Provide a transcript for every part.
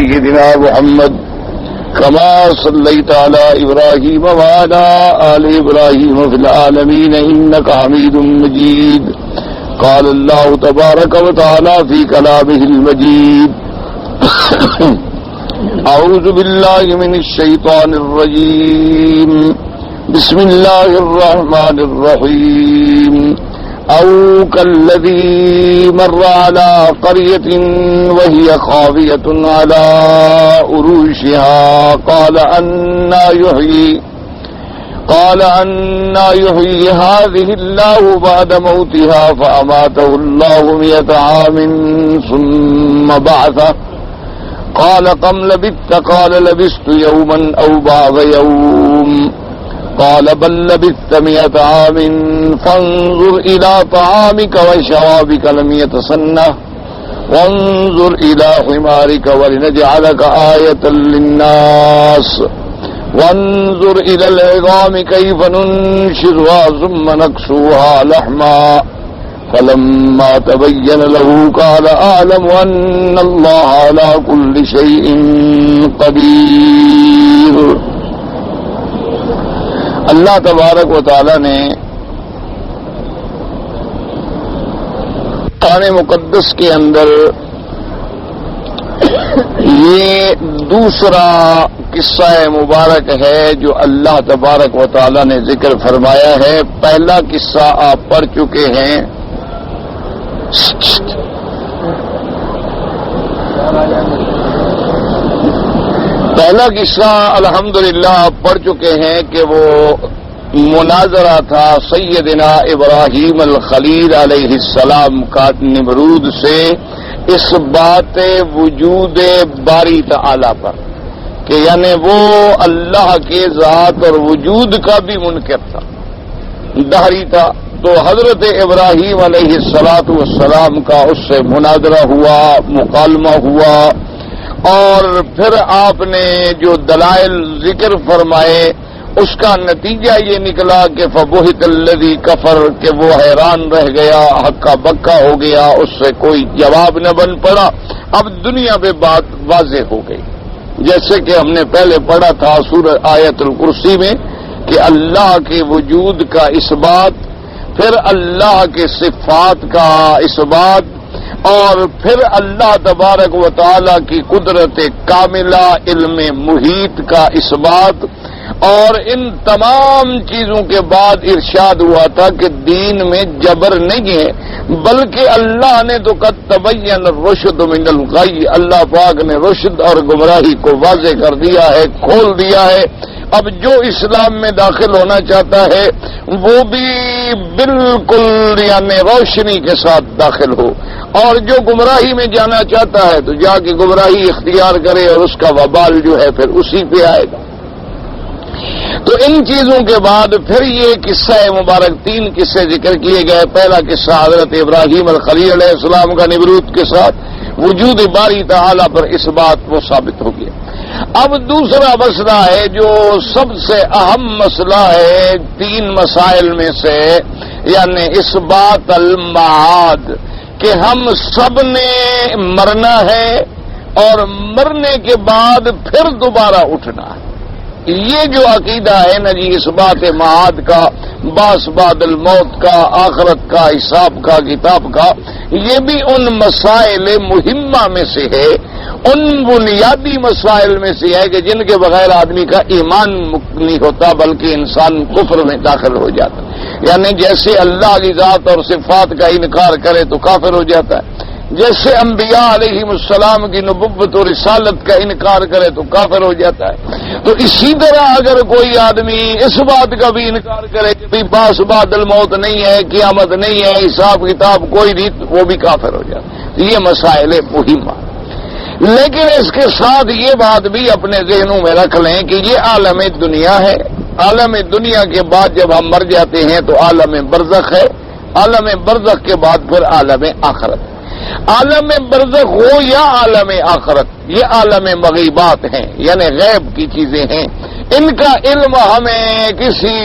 سيدنا محمد كما صليت على إبراهيم وعلى آل إبراهيم في العالمين إنك حميد مجيد. قال الله تبارك وتعالى في كلامه المجيد أعوذ بالله من الشيطان الرجيم بسم الله الرحمن الرحيم. أو كالذي مر على قرية وهي خاوية على عروشها قال أنى يحيي هذه الله بعد موتها فأماته الله 100 عام ثم بعثه قال كم لبثت قال لبثت يوما أو بعض يوم قال بل لبثت 100 عام فانظر إلى طعامك وشرابك لم يتسنه وانظر إلى حمارك ولنجعلك آية للناس وانظر إلى العظام كيف ننشرها ثم نكسوها لحما فلما تبين له قال أعلم أن الله على كل شيء قدير. اللہ تبارک و تعالی نے قرآن مقدس کے اندر یہ دوسرا قصہ مبارک ہے جو اللہ تبارک و تعالی نے ذکر فرمایا ہے. پہلا قصہ آپ پڑھ چکے ہیں. پہلا قصہ الحمدللہ آپ پڑھ چکے ہیں کہ وہ مناظرہ تھا سیدنا ابراہیم الخلیل علیہ السلام کا نمرود سے اس بات وجود باری تعالی پر کہ یعنی وہ اللہ کے ذات اور وجود کا بھی منکر تھا، دہری تھا. تو حضرت ابراہیم علیہ السلام کا اس سے مناظرہ ہوا، مکالمہ ہوا، اور پھر آپ نے جو دلائل ذکر فرمائے اس کا نتیجہ یہ نکلا کہ فبہت الذی کفر، کہ وہ حیران رہ گیا، ہکا بکا ہو گیا، اس سے کوئی جواب نہ بن پڑا. اب دنیا پہ بات واضح ہو گئی، جیسے کہ ہم نے پہلے پڑھا تھا سورہ آیت الکرسی میں کہ اللہ کے وجود کا اس بات، پھر اللہ کے صفات کا اس بات، اور پھر اللہ تبارک و تعالی کی قدرت کاملہ، علم محیط کا اس بات، اور ان تمام چیزوں کے بعد ارشاد ہوا تھا کہ دین میں جبر نہیں ہے، بلکہ اللہ نے تو قد تبین الرشد من الغی، اللہ پاک نے رشد اور گمراہی کو واضح کر دیا ہے، کھول دیا ہے. اب جو اسلام میں داخل ہونا چاہتا ہے وہ بھی بالکل یعنی روشنی کے ساتھ داخل ہو، اور جو گمراہی میں جانا چاہتا ہے تو جا کے گمراہی اختیار کرے، اور اس کا وبال جو ہے پھر اسی پہ آئے گا. تو ان چیزوں کے بعد پھر یہ قصہ مبارک 3 قصے ذکر کیے گئے. پہلا قصہ حضرت ابراہیم الخلیل علیہ السلام کا نمرود کے ساتھ وجود باری تعالی پر اس بات وہ ثابت ہو گیا. اب دوسرا مسئلہ ہے جو سب سے اہم مسئلہ ہے 3 مسائل میں سے، یعنی اثبات المعاد، کہ ہم سب نے مرنا ہے اور مرنے کے بعد پھر دوبارہ اٹھنا ہے. یہ جو عقیدہ ہے نا جی اس بات معاد کا، باس بعد الموت کا، آخرت کا، حساب کا، کتاب کا، یہ بھی ان مسائل مہمہ میں سے ہے، ان بنیادی مسائل میں سے ہے کہ جن کے بغیر آدمی کا ایمان نہیں ہوتا بلکہ انسان کفر میں داخل ہو جاتا ہے. یعنی جیسے اللہ کی ذات اور صفات کا انکار کرے تو کافر ہو جاتا ہے، جیسے انبیاء علیہم السلام کی نبوت و رسالت کا انکار کرے تو کافر ہو جاتا ہے. تو اسی طرح اگر کوئی آدمی اس بات کا بھی انکار کرے کہ بھی باس بعد الموت نہیں ہے، قیامت نہیں ہے، حساب کتاب کوئی نہیں، وہ بھی کافر ہو جاتا ہے. یہ مسائل مہمہ. لیکن اس کے ساتھ یہ بات بھی اپنے ذہنوں میں رکھ لیں کہ یہ عالم دنیا ہے. عالم دنیا کے بعد جب ہم مر جاتے ہیں تو عالم برزخ ہے. عالم برزخ کے بعد پھر عالم آخرت. عالم برزخ ہو یا عالم آخرت، یہ عالم مغیبات ہیں، یعنی غیب کی چیزیں ہیں. ان کا علم ہمیں کسی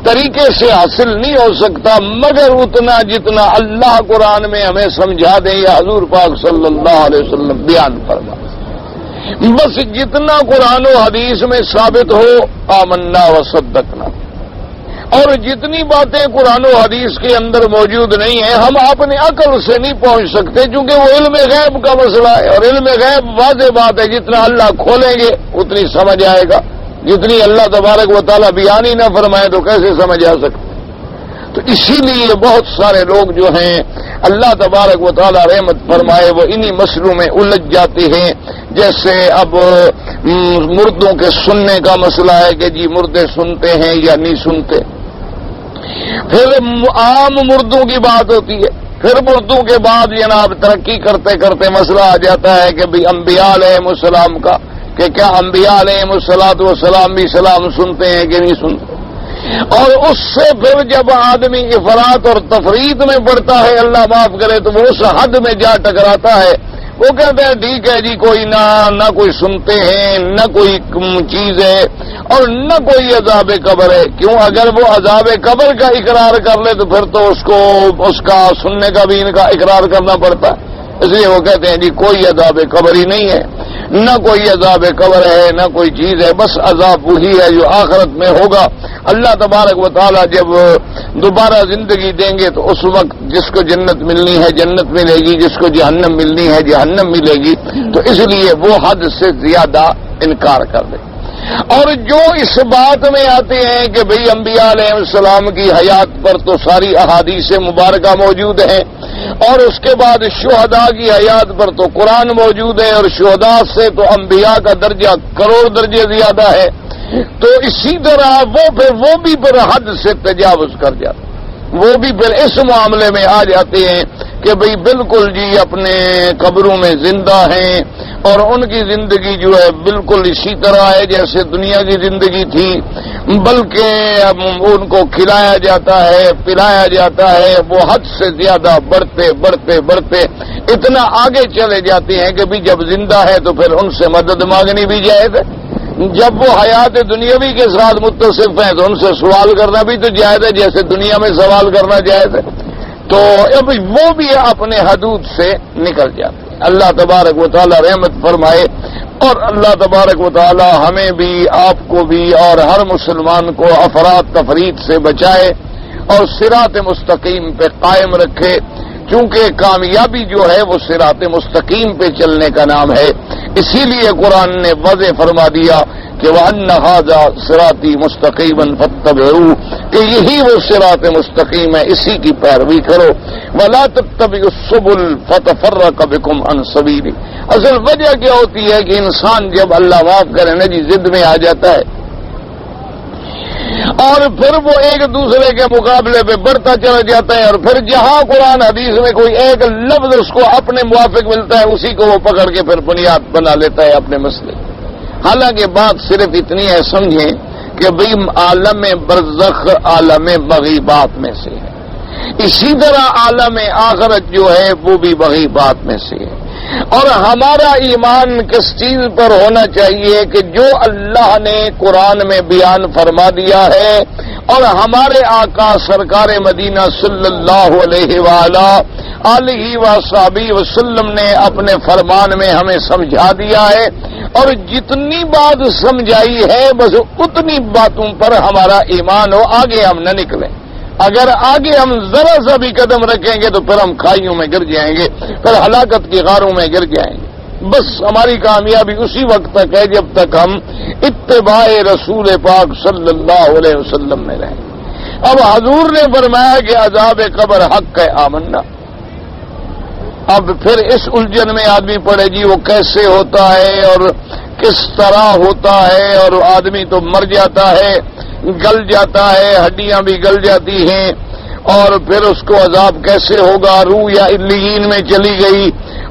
طریقے سے حاصل نہیں ہو سکتا مگر اتنا جتنا اللہ قرآن میں ہمیں سمجھا دیں یا حضور پاک صلی اللہ علیہ وسلم بیان فرما. بس جتنا قرآن و حدیث میں ثابت ہو آمنا و صدقنا، اور جتنی باتیں قرآن و حدیث کے اندر موجود نہیں ہیں ہم اپنے عقل سے نہیں پہنچ سکتے، چونکہ وہ علم غیب کا مسئلہ ہے، اور علم غیب واضح بات ہے، جتنا اللہ کھولیں گے اتنی سمجھ آئے گا، جتنی اللہ تبارک و تعالیٰ بیان ہی نہ فرمائے تو کیسے سمجھ آ سکتے؟ تو اسی لیے بہت سارے لوگ جو ہیں اللہ تبارک و تعالیٰ رحمت فرمائے وہ انہی مسئلوں میں الجھ جاتے ہیں، جیسے اب مردوں کے سننے کا مسئلہ ہے کہ جی مردے سنتے ہیں یا نہیں سنتے، پھر عام مردوں کی بات ہوتی ہے، پھر مردوں کے بعد جناب ترقی کرتے کرتے مسئلہ آ جاتا ہے کہ بھی انبیاء علیہ السلام کا، کہ کیا انبیاء علیہ السلام بھی سلام سنتے ہیں کہ نہیں سنتے، اور اس سے پھر جب آدمی افراط اور تفریط میں پڑتا ہے اللہ معاف کرے تو وہ اس حد میں جا ٹکراتا ہے، وہ کہتے ہیں ٹھیک ہے جی کوئی نہ کوئی سنتے ہیں، نہ کوئی چیز ہے، اور نہ کوئی عذاب قبر ہے، کیوں اگر وہ عذاب قبر کا اقرار کر لے تو پھر تو اس کا سننے کا بھی ان کا اقرار کرنا پڑتا ہے، اس لیے وہ کہتے ہیں جی کوئی عذاب قبر ہی نہیں ہے، نہ کوئی عذاب قبر ہے، نہ کوئی چیز ہے، بس عذاب وہی ہے جو آخرت میں ہوگا۔ اللہ تبارک و تعالیٰ جب دوبارہ زندگی دیں گے تو اس وقت جس کو جنت ملنی ہے جنت ملے گی، جس کو جہنم ملنی ہے جہنم ملے گی، تو اس لیے وہ حد سے زیادہ انکار کر دے۔ اور جو اس بات میں آتے ہیں کہ بھئی انبیاء علیہ السلام کی حیات پر تو ساری احادیث مبارکہ موجود ہیں، اور اس کے بعد شہداء کی حیات پر تو قرآن موجود ہے، اور شہداء سے تو انبیاء کا درجہ کروڑ درجے زیادہ ہے، تو اسی طرح وہ بھی پھر حد سے تجاوز کر جاتے، وہ بھی پھر اس معاملے میں آ جاتے ہیں کہ بھئی بالکل جی اپنے قبروں میں زندہ ہیں، اور ان کی زندگی جو ہے بالکل اسی طرح ہے جیسے دنیا کی زندگی تھی، بلکہ ان کو کھلایا جاتا ہے پلایا جاتا ہے، وہ حد سے زیادہ بڑھتے بڑھتے بڑھتے اتنا آگے چلے جاتے ہیں کہ بھی جب زندہ ہے تو پھر ان سے مدد مانگنی بھی جائز ہے، جب وہ حیات دنیاوی کے ساتھ متصف ہیں تو ان سے سوال کرنا بھی تو جائز ہے جیسے دنیا میں سوال کرنا جائز ہے، تو اب وہ بھی اپنے حدود سے نکل جاتے ہیں۔ اللہ تبارک و تعالی رحمت فرمائے، اور اللہ تبارک و تعالی ہمیں بھی آپ کو بھی اور ہر مسلمان کو افراط تفریط سے بچائے اور صراط مستقیم پہ قائم رکھے، چونکہ کامیابی جو ہے وہ صراط مستقیم پہ چلنے کا نام ہے، اسی لیے قرآن نے واضح فرما دیا کہ وَأَنَّ هَذَا صِرَاطِي مُسْتَقِيمًا فَاتَّبِعُوهُ، کہ یہی وہ صراط مستقیم ہے، اسی کی پیروی کرو، وَلَا تَتَّبِعُوا السُّبُلَ فَتَفَرَّقَ بِكُمْ عَنْ سَبِيلِهِ۔ اصل وجہ کیا ہوتی ہے کہ انسان جب اللہ معاف کرے نا جی ضد میں آ جاتا ہے، اور پھر وہ ایک دوسرے کے مقابلے پہ بڑھتا چلا جاتا ہے، اور پھر جہاں قرآن حدیث میں کوئی ایک لفظ اس کو اپنے موافق ملتا ہے اسی کو وہ پکڑ کے پھر بنیاد بنا لیتا ہے اپنے مسئلے۔ حالانکہ بات صرف اتنی ہے سمجھیں کہ بھئی عالم برزخ عالم مغیبات میں سے ہے، اسی طرح عالم آخرت جو ہے وہ بھی مغیبات میں سے ہے، اور ہمارا ایمان کس چیز پر ہونا چاہیے کہ جو اللہ نے قرآن میں بیان فرما دیا ہے اور ہمارے آقا سرکار مدینہ صلی اللہ علیہ وآلہ وصحبہ وسلم نے اپنے فرمان میں ہمیں سمجھا دیا ہے، اور جتنی بات سمجھائی ہے بس اتنی باتوں پر ہمارا ایمان ہو، آگے ہم نہ نکلیں۔ اگر آگے ہم ذرا سا بھی قدم رکھیں گے تو پھر ہم کھائیوں میں گر جائیں گے، پھر ہلاکت کی غاروں میں گر جائیں گے۔ بس ہماری کامیابی اسی وقت تک ہے جب تک ہم اتباع رسول پاک صلی اللہ علیہ وسلم میں رہیں۔ اب حضور نے فرمایا کہ عذاب قبر حق ہے آمنا، اب پھر اس الجھن میں آدمی پڑے جی وہ کیسے ہوتا ہے اور کس طرح ہوتا ہے، اور آدمی تو مر جاتا ہے، گل جاتا ہے، ہڈیاں بھی گل جاتی ہیں، اور پھر اس کو عذاب کیسے ہوگا؟ روح یا علیین میں چلی گئی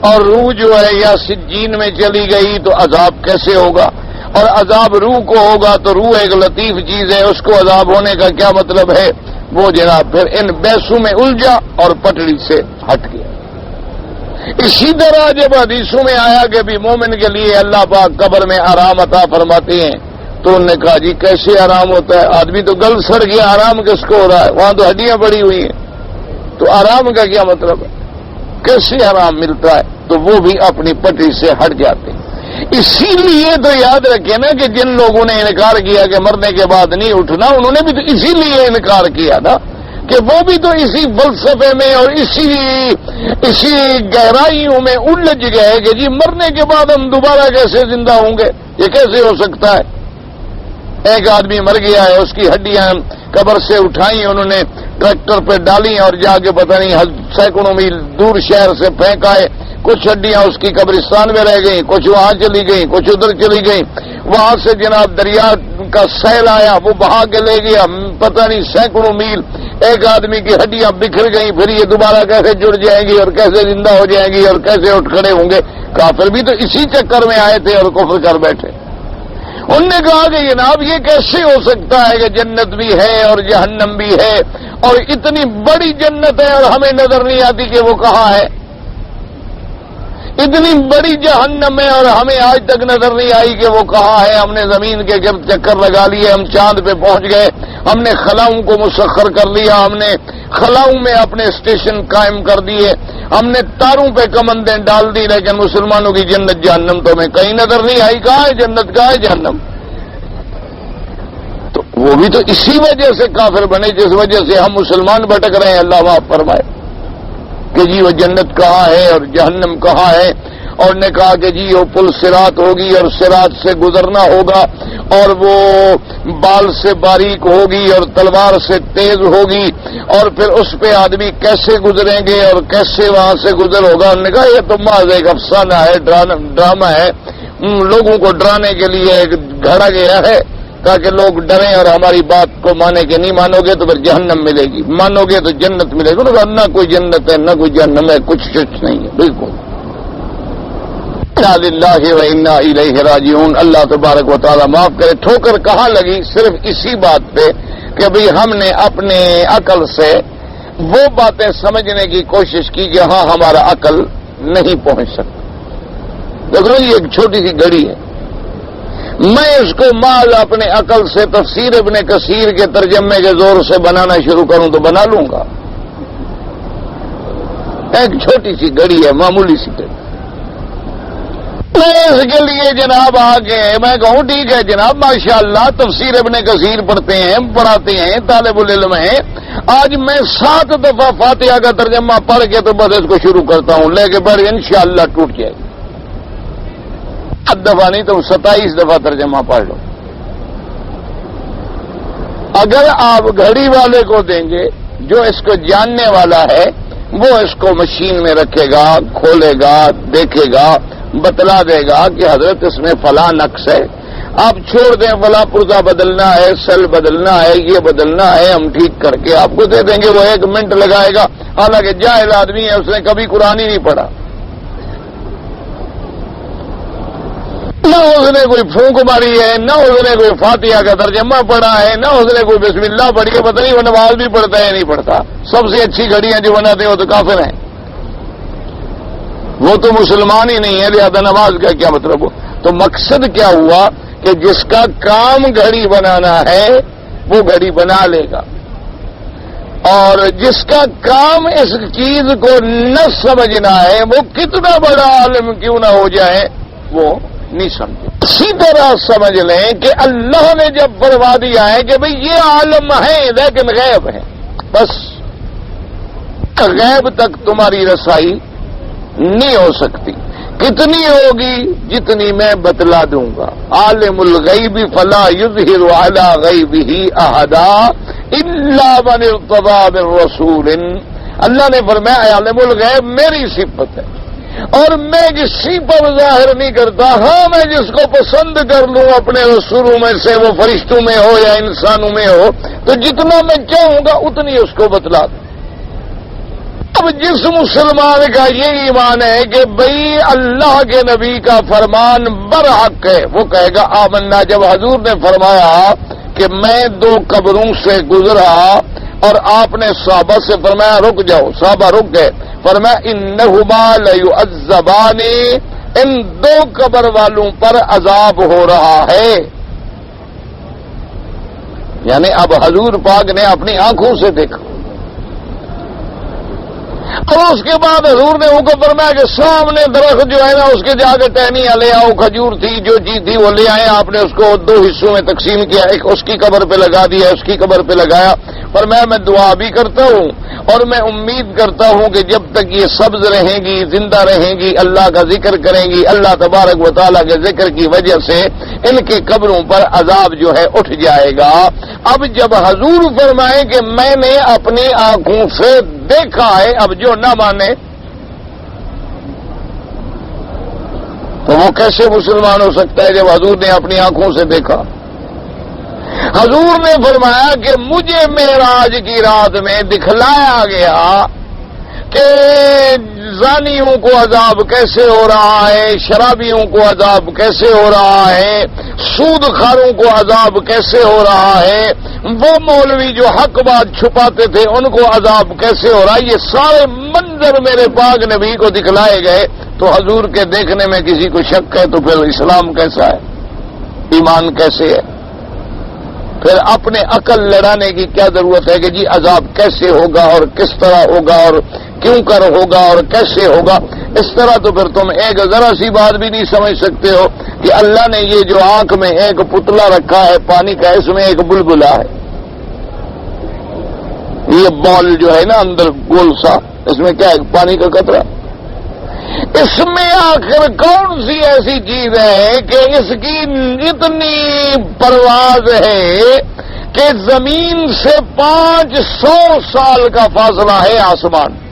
اور روح جو ہے یا سجین میں چلی گئی تو عذاب کیسے ہوگا؟ اور عذاب روح کو ہوگا تو روح ایک لطیف چیز ہے، اس کو عذاب ہونے کا کیا مطلب ہے؟ وہ جناب پھر ان بحثوں میں الجھا اور پٹڑی سے ہٹ گیا۔ اسی طرح جب حدیثوں میں آیا کہ بھی مومن کے لیے اللہ پاک قبر میں آرام عطا فرماتے ہیں تو انہوں نے کہا جی کیسے آرام ہوتا ہے؟ آدمی تو گل سڑ گیا، آرام کس کو ہو رہا ہے؟ وہاں تو ہڈیاں پڑی ہوئی ہیں، تو آرام کا کیا مطلب ہے؟ کیسے آرام ملتا ہے؟ تو وہ بھی اپنی پٹری سے ہٹ جاتے ہیں۔ اسی لیے تو یاد رکھے نا کہ جن لوگوں نے انکار کیا کہ مرنے کے بعد نہیں اٹھنا، انہوں نے بھی تو اسی لیے انکار کیا نا کہ وہ بھی تو اسی فلسفے میں اور اسی گہرائیوں میں الجھ گئے کہ جی مرنے کے بعد ہم دوبارہ کیسے زندہ ہوں گے، یہ کیسے ہو سکتا ہے؟ ایک آدمی مر گیا ہے، اس کی ہڈیاں قبر سے اٹھائیں، انہوں نے ٹریکٹر پہ ڈالی اور جا کے پتہ نہیں سینکڑوں میل دور شہر سے پھینک آئے، کچھ ہڈیاں اس کی قبرستان میں رہ گئیں، کچھ وہاں چلی گئیں، کچھ ادھر چلی گئیں، وہاں سے جناب دریا کا سیل آیا، وہ بہا کے لے گیا پتہ نہیں سینکڑوں میل، ایک آدمی کی ہڈیاں بکھر گئیں، پھر یہ دوبارہ کیسے جڑ جائیں گی اور کیسے زندہ ہو جائیں گی اور کیسے اٹھ کھڑے ہوں گے؟ کافر بھی تو اسی چکر میں آئے تھے اور کفر کر بیٹھے۔ انہوں نے کہا کہ جناب یہ کیسے ہو سکتا ہے کہ جنت بھی ہے اور جہنم بھی ہے، اور اتنی بڑی جنت ہے اور ہمیں نظر نہیں آتی کہ وہ کہاں ہے، اتنی بڑی جہنم ہے اور ہمیں آج تک نظر نہیں آئی کہ وہ کہاں ہے۔ ہم نے زمین کے گرد چکر لگا لیے، ہم چاند پہ پہنچ گئے، ہم نے خلاؤں کو مسخر کر لیا، ہم نے خلاؤں میں اپنے اسٹیشن قائم کر دیے، ہم نے تاروں پہ کمندیں ڈال دی، لیکن مسلمانوں کی جنت جہنم تو ہمیں کہیں نظر نہیں آئی۔ کہاں ہے جنت، کہاں ہے جہنم؟ تو وہ بھی تو اسی وجہ سے کافر بنے جس وجہ سے ہم مسلمان بھٹک رہے ہیں۔ اللہ معاف فرمائے کہ جی وہ جنت کہاں ہے اور جہنم کہاں ہے، اور نے کہا کہ جی وہ پل صراط ہوگی اور صراط سے گزرنا ہوگا، اور وہ بال سے باریک ہوگی اور تلوار سے تیز ہوگی، اور پھر اس پہ آدمی کیسے گزریں گے اور کیسے وہاں سے گزر ہوگا۔ انہوں نے کہا یہ تو محض ایک افسانہ ہے، ڈرامہ ہے، لوگوں کو ڈرانے کے لیے گھڑا گیا ہے تاکہ لوگ ڈریں اور ہماری بات کو مانے کہ نہیں مانو گے تو پھر جہنم ملے گی، مانو گے تو جنت ملے گی۔ نہ کوئی جنت ہے نہ کوئی جہنم ہے، کچھ نہیں ہے بالکل۔ انا للہ و انا الیہ راجعون۔ اللہ تبارک و تعالی معاف کرے۔ ٹھوکر کہاں لگی؟ صرف اسی بات پہ کہ بھئی ہم نے اپنے عقل سے وہ باتیں سمجھنے کی کوشش کی کہ ہاں ہمارا عقل نہیں پہنچ سکتا۔ دیکھو یہ ایک چھوٹی سی گھڑی ہے، میں اس کو مال اپنے عقل سے تفسیر ابن کثیر کے ترجمے کے زور سے بنانا شروع کروں تو بنا لوں گا۔ ایک چھوٹی سی گھڑی ہے، معمولی سی گھڑی، میں اس کے لیے جناب آگے میں کہوں ٹھیک ہے جناب ماشاءاللہ تفسیر ابن کثیر پڑھتے ہیں، پڑھاتے ہیں، طالب العلم ہیں، آج میں 7 دفعہ فاتحہ کا ترجمہ پڑھ کے تو بس اس کو شروع کرتا ہوں، لے کے پڑھ انشاءاللہ ٹوٹ جائے گی۔ 7 دفعہ نہیں تو 27 دفعہ ترجمہ پڑھ لو۔ اگر آپ گھڑی والے کو دیں گے جو اس کو جاننے والا ہے، وہ اس کو مشین میں رکھے گا، کھولے گا، دیکھے گا، بتلا دے گا کہ حضرت اس میں فلاں نقص ہے، آپ چھوڑ دیں فلاں پرزہ بدلنا ہے، سیل بدلنا ہے، یہ بدلنا ہے، ہم ٹھیک کر کے آپ کو دے دیں گے۔ وہ 1 منٹ لگائے گا، حالانکہ جاہل آدمی ہے، اس نے کبھی قرآن ہی نہیں پڑھا، نہ اس نے کوئی پھونک ماری ہے، نہ اس نے کوئی فاتحہ کا ترجمہ پڑھا ہے، نہ اس نے کوئی بسم اللہ پڑھی ہے، پتہ نہیں وہ نماز بھی پڑھتا ہے یا نہیں پڑھتا۔ سب سے اچھی گھڑیاں جو بناتے ہیں وہ تو کافر ہیں، وہ تو مسلمان ہی نہیں ہے، لہذا نماز کا کیا مطلب ہو؟ تو مقصد کیا ہوا کہ جس کا کام گھڑی بنانا ہے وہ گھڑی بنا لے گا، اور جس کا کام اس چیز کو نہ سمجھنا ہے وہ کتنا بڑا عالم کیوں نہ ہو جائے وہ نہیں سمجھے۔ اسی طرح سمجھ لیں کہ اللہ نے جب فرما دیا ہے کہ بھئی یہ عالم ہے لیکن غیب ہے، بس غیب تک تمہاری رسائی نہیں ہو سکتی۔ کتنی ہوگی؟ جتنی میں بتلا دوں گا۔ عالم الغیب فلا یظہر علی غیبہ احدا الا من ارتضی من رسول۔ اللہ نے فرمایا عالم الغیب میری صفت ہے اور میں کسی پر ظاہر نہیں کرتا، ہاں میں جس کو پسند کر لوں اپنے رسولوں میں سے، وہ فرشتوں میں ہو یا انسانوں میں ہو، تو جتنا میں چاہوں گا اتنی اس کو بتلا دوں۔ اب جس مسلمان کا یہ ایمان ہے کہ بھئی اللہ کے نبی کا فرمان برحق ہے، وہ کہے گا آمنا۔ جب حضور نے فرمایا کہ میں 2 قبروں سے گزرا اور آپ نے صحابہ سے فرمایا رک جاؤ، صحابہ رک گئے، فرمایا انہما لیعذبان، ان 2 قبر والوں پر عذاب ہو رہا ہے، یعنی اب حضور پاک نے اپنی آنکھوں سے دیکھا۔ اور اس کے بعد حضور نے حکم فرمایا کہ سامنے درخت جو ہے نا اس کے جا کے ٹہنیاں لے آؤ، کھجور تھی جو چیز تھی وہ لے آئے. آپ نے اس کو 2 حصوں میں تقسیم کیا، ایک اس کی قبر پہ لگا دیا، اس کی قبر پہ لگایا. اور میں دعا بھی کرتا ہوں اور میں امید کرتا ہوں کہ جب تک یہ سبز رہیں گی، زندہ رہیں گی، اللہ کا ذکر کریں گی، اللہ تبارک و تعالیٰ کے ذکر کی وجہ سے ان کی قبروں پر عذاب جو ہے اٹھ جائے گا. اب جب حضور فرمائے کہ میں نے اپنی آنکھوں سے دیکھا ہے، اب جو نہ مانے تو وہ کیسے مسلمان ہو سکتا ہے جب حضور نے اپنی آنکھوں سے دیکھا؟ حضور نے فرمایا کہ مجھے معراج کی رات میں دکھلایا گیا کہ زانیوں کو عذاب کیسے ہو رہا ہے، شرابیوں کو عذاب کیسے ہو رہا ہے، سود خاروں کو عذاب کیسے ہو رہا ہے، وہ مولوی جو حق بات چھپاتے تھے ان کو عذاب کیسے ہو رہا ہے. یہ سارے منظر میرے پاک نبی کو دکھلائے گئے. تو حضور کے دیکھنے میں کسی کو شک ہے تو پھر اسلام کیسا ہے، ایمان کیسے ہے؟ پھر اپنے عقل لڑانے کی کیا ضرورت ہے کہ جی عذاب کیسے ہوگا اور کس طرح ہوگا اور کیوں کر ہوگا اور کیسے ہوگا. اس طرح تو پھر تم ایک ذرا سی بات بھی نہیں سمجھ سکتے ہو کہ اللہ نے یہ جو آنکھ میں ایک پتلا رکھا ہے پانی کا، اس میں ایک بلبلا ہے. یہ بال جو ہے نا اندر گول سا، اس میں کیا ہے؟ پانی کا قطرہ. اس میں آخر کون سی ایسی چیز ہے کہ اس کی اتنی پرواز ہے کہ زمین سے 500 سال کا فاصلہ ہے آسمان.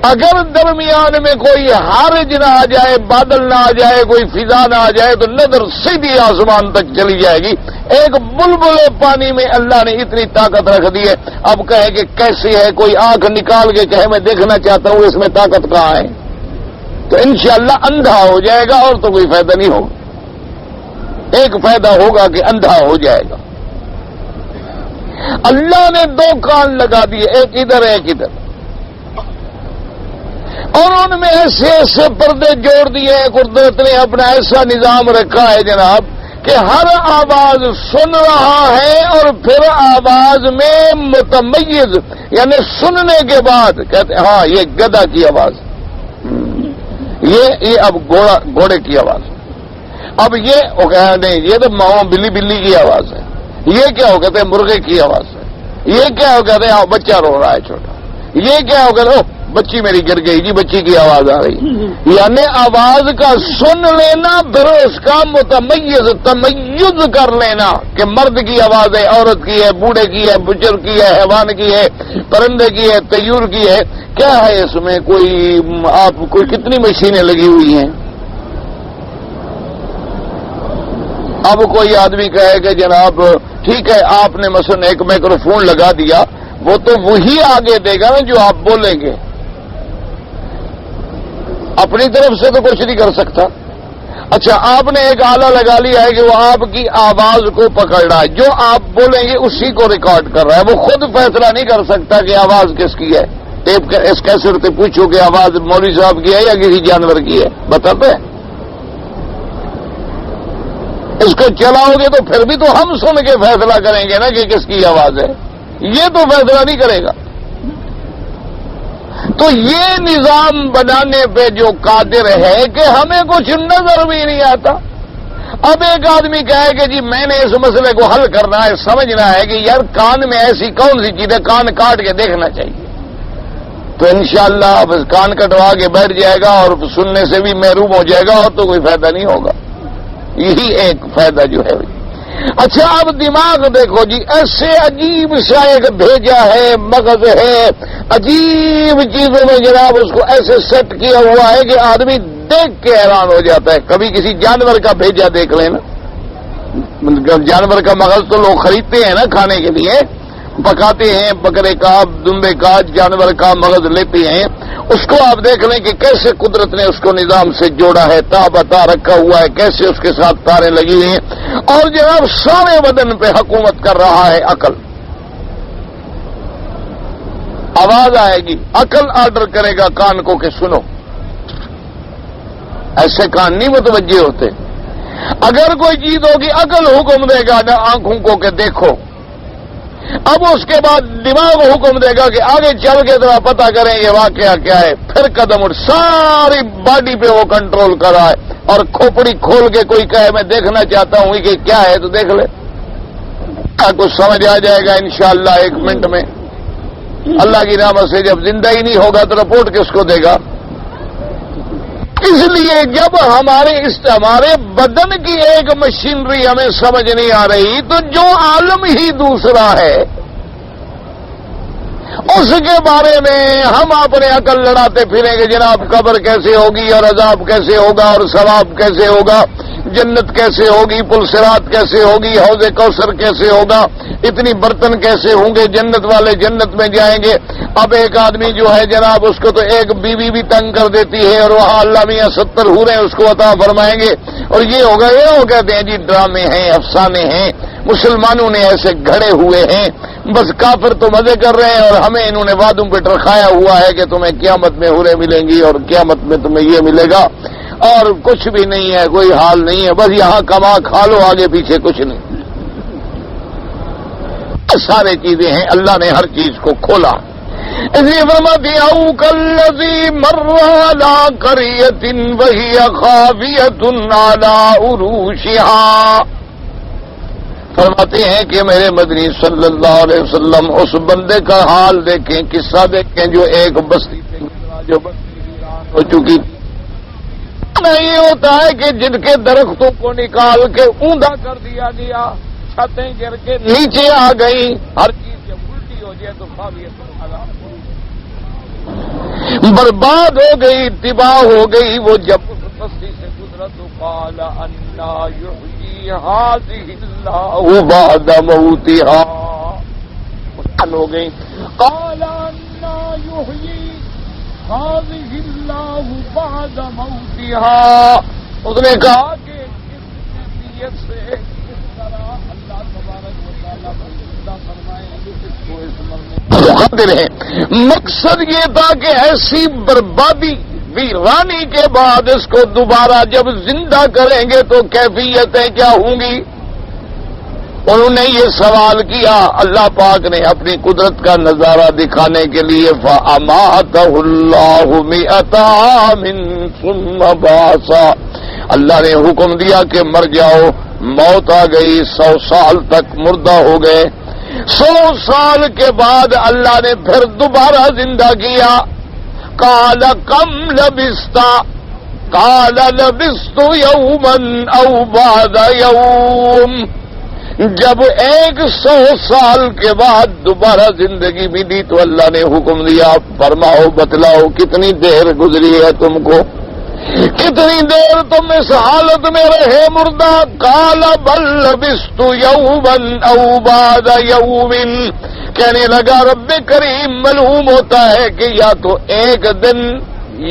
اگر درمیان میں کوئی حارج نہ آ جائے، بادل نہ آ جائے، کوئی فضا نہ آ جائے تو نظر سیدھی آسمان تک چلی جائے گی. ایک بلبلے پانی میں اللہ نے اتنی طاقت رکھ دی ہے. اب کہے کہ کیسے ہے؟ کوئی آنکھ نکال کے کہے میں دیکھنا چاہتا ہوں اس میں طاقت کہاں ہے، تو انشاءاللہ اندھا ہو جائے گا اور تو کوئی فائدہ نہیں ہوگا. ایک فائدہ ہوگا کہ اندھا ہو جائے گا. اللہ نے 2 کان لگا دیے، ایک ادھر ایک ادھر، اور ان میں ایسے ایسے پردے جوڑ دیے. قدرت نے اپنا ایسا نظام رکھا ہے جناب کہ ہر آواز سن رہا ہے اور پھر آواز میں متمیز، یعنی سننے کے بعد کہتے ہاں یہ گدھا کی آواز، یہ اب گھوڑے کی آواز، اب یہ نہیں یہ تو بلی کی آواز ہے، یہ کیا ہو کہتے ہیں مرغے کی آواز ہے، یہ کیا ہو کہتے ہیں بچہ رو رہا ہے چھوٹا، یہ کیا ہو کہتے ہیں بچی میری گر گئی جی، بچی کی آواز آ رہی. یعنی آواز کا سن لینا، پھر اس کا تمیز کر لینا کہ مرد کی آواز ہے، عورت کی ہے، بوڑھے کی ہے، بچر کی ہے، حیوان کی ہے، پرندے کی ہے، طیور کی ہے. کیا ہے اس میں کوئی کتنی مشینیں لگی ہوئی ہیں. اب کوئی آدمی کہے کہ جناب ٹھیک ہے آپ نے مثلا ایک مائکرو فون لگا دیا، وہ تو وہی آگے دے گا نا جو آپ بولیں گے، اپنی طرف سے تو کچھ نہیں کر سکتا. اچھا آپ نے ایک آلہ لگا لیا ہے کہ وہ آپ کی آواز کو پکڑ رہا ہے، جو آپ بولیں گے اسی کو ریکارڈ کر رہا ہے. وہ خود فیصلہ نہیں کر سکتا کہ آواز کس کی ہے. ٹیپ اس کیسٹ سے پوچھو کہ آواز مولوی صاحب کی ہے یا کسی جانور کی ہے، بتاتے ہیں. اس کو چلاؤ گے تو پھر بھی تو ہم سن کے فیصلہ کریں گے نا کہ کس کی آواز ہے، یہ تو فیصلہ نہیں کرے گا. تو یہ نظام بنانے پہ جو قادر ہے کہ ہمیں کچھ نظر بھی نہیں آتا. اب ایک آدمی کہے کہ جی میں نے اس مسئلے کو حل کرنا ہے، سمجھنا ہے کہ یار کان میں ایسی کون سی چیز ہے، کان کاٹ کے دیکھنا چاہیے. تو انشاءاللہ اب کان کٹوا کے بیٹھ جائے گا اور سننے سے بھی محروم ہو جائے گا اور تو کوئی فائدہ نہیں ہوگا. یہی ایک فائدہ جو ہے. اچھا اب دماغ دیکھو جی، ایسے عجیب سا ایک بھیجا ہے، مغز ہے، عجیب چیزوں میں جناب اس کو ایسے سیٹ کیا ہوا ہے کہ آدمی دیکھ کے حیران ہو جاتا ہے. کبھی کسی جانور کا بھیجا دیکھ لینا، جانور کا مغز تو لوگ خریدتے ہیں نا کھانے کے لیے، پکاتے ہیں، بکرے کا، دمبے کا، جانور کا مغز لیتے ہیں. اس کو آپ دیکھ لیں کہ کیسے قدرت نے اس کو نظام سے جوڑا ہے، تا بتا رکھا ہوا ہے، کیسے اس کے ساتھ تاریں لگی ہوئی ہیں، اور جناب سارے بدن پہ حکومت کر رہا ہے عقل. آواز آئے گی، عقل آرڈر کرے گا کان کو کہ سنو. ایسے کان نہیں متوجہ ہوتے. اگر کوئی چیز ہوگی عقل حکم دے گا نہ آنکھوں کو کہ دیکھو. اب اس کے بعد دماغ حکم دے گا کہ آگے چل کے ذرا پتہ کریں یہ واقعہ کیا ہے، پھر قدم اٹھ، ساری باڈی پہ وہ کنٹرول کر رہا ہے، اور کھوپڑی کھول کے کوئی کہے میں دیکھنا چاہتا ہوں کہ کیا ہے تو دیکھ لے، کچھ سمجھ آ جائے گا انشاءاللہ 1 منٹ میں۔ اللہ کی رحمت سے جب زندہ ہی نہیں ہوگا تو رپورٹ کس کو دے گا؟ اس لیے جب ہمارے بدن کی ایک مشینری ہمیں سمجھ نہیں آ رہی تو جو عالم ہی دوسرا ہے اس کے بارے میں ہم اپنے عقل لڑاتے پھریں گے، جناب قبر کیسے ہوگی اور عذاب کیسے ہوگا اور ثواب کیسے ہوگا، جنت کیسے ہوگی، پل صراط کیسے ہوگی، حوض کوثر کیسے ہوگا، اتنی برتن کیسے ہوں گے، جنت والے جنت میں جائیں گے۔ اب ایک آدمی جو ہے جناب اس کو تو ایک بیوی بھی تنگ کر دیتی ہے اور وہاں اللہ میاں 70 حوریں اس کو عطا فرمائیں گے، اور یہ ہوگا یہ ہو کہتے ہیں جی ڈرامے ہیں، افسانے ہیں، مسلمانوں نے ایسے گھڑے ہوئے ہیں، بس کافر تو مزے کر رہے ہیں اور ہمیں انہوں نے وعدوں پہ ٹرکھایا ہوا ہے کہ تمہیں قیامت میں حوریں ملیں گی اور قیامت میں تمہیں یہ ملے گا، اور کچھ بھی نہیں ہے، کوئی حال نہیں ہے، بس یہاں کما کھا لو، آگے پیچھے کچھ نہیں۔ سارے چیزیں ہیں، اللہ نے ہر چیز کو کھولا۔ اس لیے فرماتے او کالذی مر علی قریۃ وہی خاویۃ علی عروشها، فرماتے ہیں کہ میرے مدنی صلی اللہ علیہ وسلم اس بندے کا حال دیکھیں، قصہ دیکھیں جو ایک بستی پہ گزرا، جو بستی ویران ہو چکی۔ نہیں ہوتا ہے کہ جن کے درختوں کو نکال کے اوندا کر دیا گیا، چھتیں گر کے نیچے آ گئی، ہر چیز جب الٹی ہو جائے تو خاویت برباد ہو گئی، تباہ ہو گئی۔ وہ جب اس بستی سے گزرا تو قال انا یحیی هذه اللہ بعد موتها، ہو گئی، قال انا یحیی هذه اللہ بعد موتها، اس نے کہا کہ اس کیفیت سے اس طرح اللہ تبارک و تعالیٰ زندہ فرمائے جو اس کو اس مرنے قادر ہے۔ مقصد یہ تھا کہ ایسی بربادی ویرانی کے بعد اس کو دوبارہ جب زندہ کریں گے تو کیفیتیں کیا ہوں گی؟ انہوں نے یہ سوال کیا، اللہ پاک نے اپنی قدرت کا نظارہ دکھانے کے لیے فَأَمَاتَهُ اللَّهُ مِئَةَ عَامٍ ثُمَّ بَعَثَهُ، اللہ نے حکم دیا کہ مر جاؤ، موت آ گئی، 100 سال تک مردہ ہو گئے، 100 سال کے بعد اللہ نے پھر دوبارہ زندہ کیا۔ قال کم لبثت، قال لبثت یوما او بعد یوم، جب 100 سال کے بعد دوبارہ زندگی ملی تو اللہ نے حکم دیا فرماؤ بتلاؤ کتنی دیر گزری ہے تم کو، کتنی دیر تم اس حالت میں رہے مردہ؟ قال بل لبثت یوما او بعد یوم، کہنے لگا رب کریم معلوم ہوتا ہے کہ یا تو 1 دن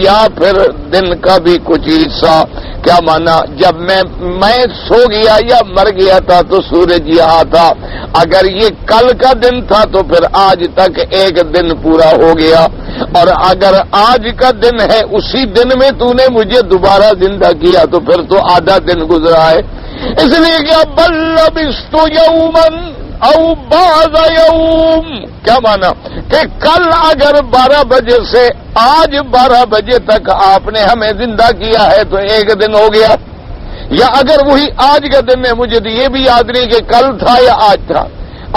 یا پھر دن کا بھی کچھ حصہ۔ کیا مانا؟ جب میں سو گیا یا مر گیا تھا تو سورج یہاں تھا، اگر یہ کل کا دن تھا تو پھر آج تک 1 دن پورا ہو گیا، اور اگر آج کا دن ہے اسی دن میں تو نے مجھے دوبارہ زندہ کیا تو پھر تو آدھا دن گزرا ہے۔ اس لیے کیا بل لبثت یوما او بعد یوم، کیا مانا کہ کل اگر 12 بجے سے آج 12 بجے تک آپ نے ہمیں زندہ کیا ہے تو 1 دن ہو گیا، یا اگر وہی آج کا دن ہے مجھے تو یہ بھی یاد نہیں کہ کل تھا یا آج تھا،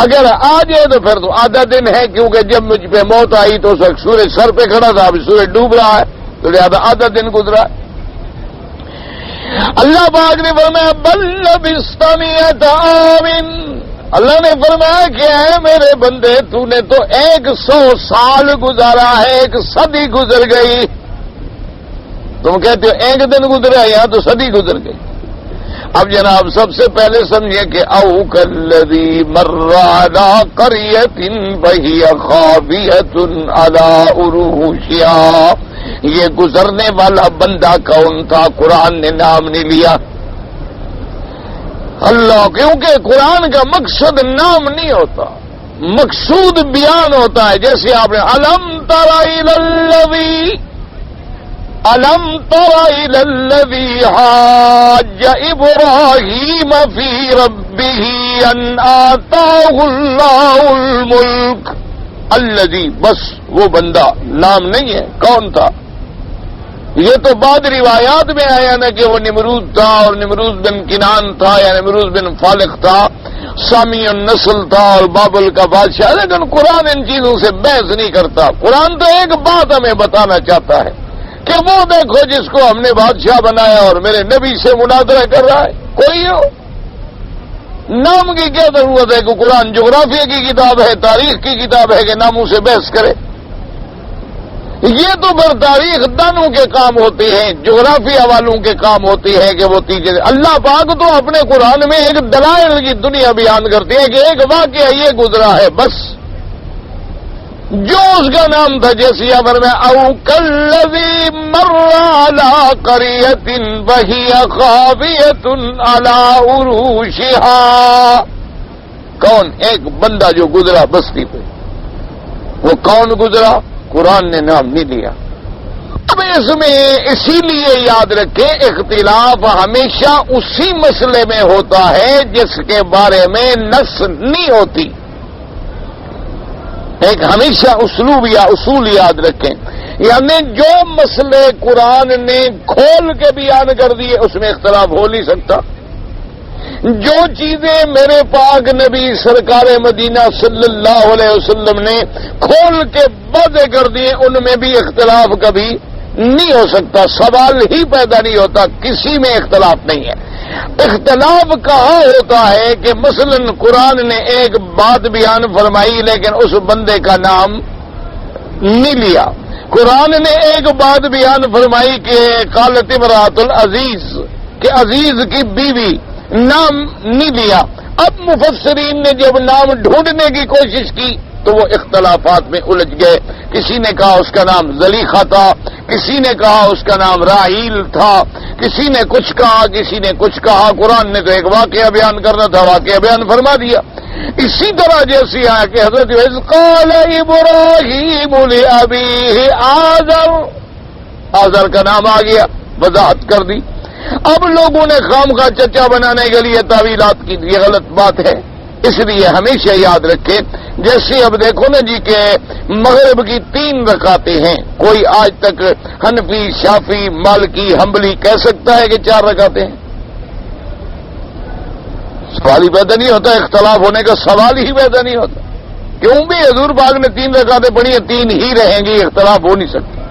اگر آج ہے تو پھر تو آدھا دن ہے، کیونکہ جب مجھ پہ موت آئی تو اس وقت سورج سر پہ کھڑا تھا، اب سورج ڈوب رہا ہے تو لہذا آدھا دن گزرا۔ اللہ پاک نے فرمایا بل لبثت مئۃ عام، اللہ نے فرمایا کہ اے میرے بندے تو نے تو 100 سال گزارا ہے، 1 صدی گزر گئی، تم کہتے ہو 1 دن گزرا، یہاں تو صدی گزر گئی۔ اب جناب سب سے پہلے سمجھے کہ او کالذی مر علی قریۃ وہی خاویۃ علی عروشها، یہ گزرنے والا بندہ کون تھا؟ قرآن نے نام نہیں لیا اللہ، کیونکہ قرآن کا مقصد نام نہیں ہوتا، مقصود بیان ہوتا ہے۔ جیسے آپ نے الم تر الی الذی، الم تر الى الذی حاج ابراہیم فی ربہ ان آتاہ اللہ الملک الذی، بس وہ بندہ نام نہیں ہے، کون تھا؟ یہ تو بعد روایات میں آیا نا کہ وہ نمرود تھا، اور نمرود بن کنان تھا یا نمرود بن فالق تھا، سامی النسل تھا اور بابل کا بادشاہ. لیکن قرآن ان چیزوں سے بحث نہیں کرتا. قرآن تو ایک بات ہمیں بتانا چاہتا ہے کہ وہ دیکھو جس کو ہم نے بادشاہ بنایا اور میرے نبی سے مناظرہ کر رہا ہے. کوئی ہو، نام کی کیا ضرورت ہے کہ قرآن جغرافیہ کی کتاب ہے، تاریخ کی کتاب ہے کہ ناموں سے بحث کرے؟ یہ تو پھر تاریخ دانوں کے کام ہوتے ہیں، جغرافیہ والوں کے کام ہوتی ہے کہ وہ تیجے. اللہ پاک تو اپنے قرآن میں ایک دلائل کی دنیا بیان کرتے ہیں کہ ایک واقعہ یہ گزرا ہے، بس جو اس کا نام تھا. جیسے امر میں او کلذی مر علی قریۃ وہی خاویۃ علی عروشہا، کون؟ ایک بندہ جو گزرا بستی پہ. وہ کون گزرا؟ قرآن نے نام نہیں لیا. اب اس میں اسی لیے یاد رکھیں اختلاف ہمیشہ اسی مسئلے میں ہوتا ہے جس کے بارے میں نص نہیں ہوتی. ایک ہمیشہ اسلوب یا اصول یاد رکھیں، یعنی جو مسئلے قرآن نے کھول کے بیان کر دیے اس میں اختلاف ہو نہیں سکتا. جو چیزیں میرے پاک نبی سرکار مدینہ صلی اللہ علیہ وسلم نے کھول کے واضح کر دیے ان میں بھی اختلاف کبھی نہیں ہو سکتا. سوال ہی پیدا نہیں ہوتا، کسی میں اختلاف نہیں ہے. اختلاف کہاں ہوتا ہے کہ مثلا قرآن نے ایک بات بیان فرمائی لیکن اس بندے کا نام نہیں لیا. قرآن نے ایک بات بیان فرمائی کہ قالت امرأۃ العزیز، کہ عزیز کی بیوی، نام نہیں لیا. اب مفسرین نے جب نام ڈھونڈنے کی کوشش کی تو وہ اختلافات میں الجھ گئے. کسی نے کہا اس کا نام زلیخا تھا، کسی نے کہا اس کا نام راحیل تھا، کسی نے کچھ کہا، کسی نے کچھ کہا. قرآن نے تو ایک واقعہ بیان کرنا تھا، واقعہ بیان فرما دیا. اسی طرح جیسی آیا کہ حضرت اذ قال ابراہیم لابیہ آزر، آزر کا نام آ گیا، وضاحت کر دی. اب لوگوں نے خام کا چچا بنانے کے لیے تعویلات کی، یہ غلط بات ہے. اس لیے ہمیشہ یاد رکھیں، جیسے اب دیکھو نا جی کہ مغرب کی 3 رکعتیں ہیں. کوئی آج تک حنفی، شافی، مالکی، حنبلی کہہ سکتا ہے کہ 4 رکعتیں ہیں؟ سوال ہی پیدا نہیں ہوتا. اختلاف ہونے کا سوال ہی پیدا نہیں ہوتا. کیوں بھی حضور پاک نے 3 رکعتیں پڑھی ہیں، 3 ہی رہیں گی، اختلاف ہو نہیں سکتا.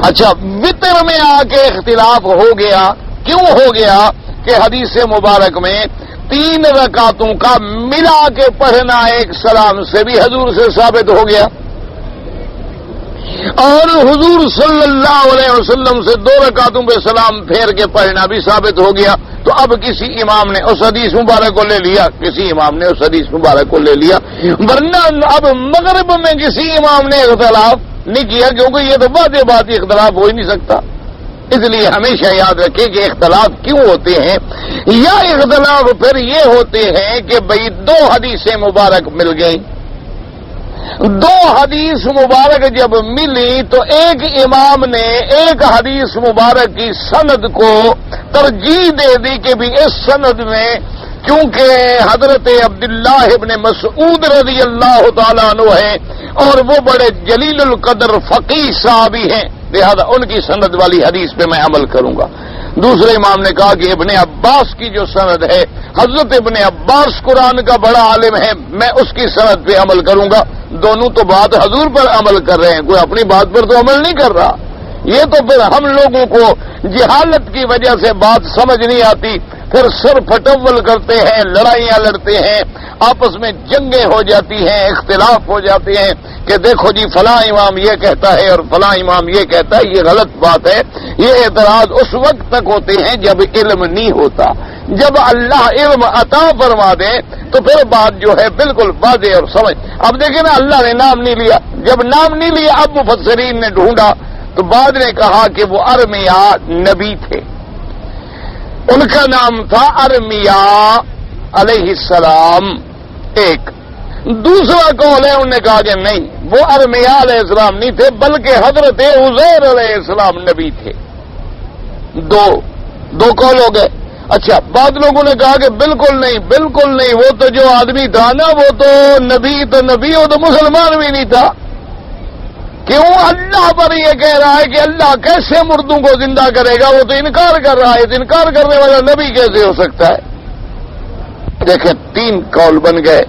اچھا، وطر میں آ کے اختلاف ہو گیا. کیوں ہو گیا؟ کہ حدیث مبارک میں 3 رکعتوں کا ملا کے پڑھنا ایک سلام سے بھی حضور سے ثابت ہو گیا، اور حضور صلی اللہ علیہ وسلم سے 2 رکعتوں پہ سلام پھیر کے پڑھنا بھی ثابت ہو گیا. تو اب کسی امام نے اس حدیث مبارک کو لے لیا، کسی امام نے اس حدیث مبارک کو لے لیا، ورنہ اب مغرب میں کسی امام نے اختلاف نہیں کیا، کیونکہ یہ تو واضح بات ہی اختلاف ہو ہی نہیں سکتا. اس لیے ہمیشہ یاد رکھیں کہ اختلاف کیوں ہوتے ہیں، یا اختلاف پھر یہ ہوتے ہیں کہ بھئی 2 حدیثیں مبارک مل گئیں. 2 حدیث مبارک جب ملی تو ایک امام نے ایک حدیث مبارک کی سند کو ترجیح دے دی کہ بھی اس سند میں کیونکہ حضرت عبداللہ ابن مسعود رضی اللہ تعالیٰ عنہ ہیں اور وہ بڑے جلیل القدر فقیہ صحابی ہیں، لہذا ان کی سند والی حدیث پہ میں عمل کروں گا. دوسرے امام نے کہا کہ ابن عباس کی جو سند ہے، حضرت ابن عباس قرآن کا بڑا عالم ہے، میں اس کی سند پہ عمل کروں گا. دونوں تو بات حضور پر عمل کر رہے ہیں، کوئی اپنی بات پر تو عمل نہیں کر رہا. یہ تو پھر ہم لوگوں کو جہالت کی وجہ سے بات سمجھ نہیں آتی، پھر سر پھٹول کرتے ہیں، لڑائیاں لڑتے ہیں، آپس میں جنگیں ہو جاتی ہیں، اختلاف ہو جاتے ہیں کہ دیکھو جی فلاں امام یہ کہتا ہے اور فلاں امام یہ کہتا ہے. یہ غلط بات ہے. یہ اعتراض اس وقت تک ہوتے ہیں جب علم نہیں ہوتا. جب اللہ علم عطا فرما دے تو پھر بات جو ہے بالکل واضح اور سمجھ. اب دیکھیں نا، اللہ نے نام نہیں لیا. جب نام نہیں لیا اب مفسرین نے ڈھونڈا تو بعد نے کہا کہ وہ ارمیا نبی تھے، ان کا نام تھا ارمیا علیہ السلام. ایک دوسرا قول ہے انہوں نے کہا کہ نہیں، وہ ارمیا علیہ السلام نہیں تھے بلکہ حضرت عزیر علیہ السلام نبی تھے۔ دو قول ہو گئے۔ اچھا، بعض لوگوں نے کہا کہ بالکل نہیں، وہ تو جو آدمی تھا نا وہ تو نبی، وہ تو مسلمان بھی نہیں تھا۔ کیوں اللہ پر یہ کہہ رہا ہے کہ اللہ کیسے مردوں کو زندہ کرے گا؟ وہ تو انکار کر رہا ہے، انکار کرنے والا نبی کیسے ہو سکتا ہے؟ دیکھیں 3 قول بن گئے۔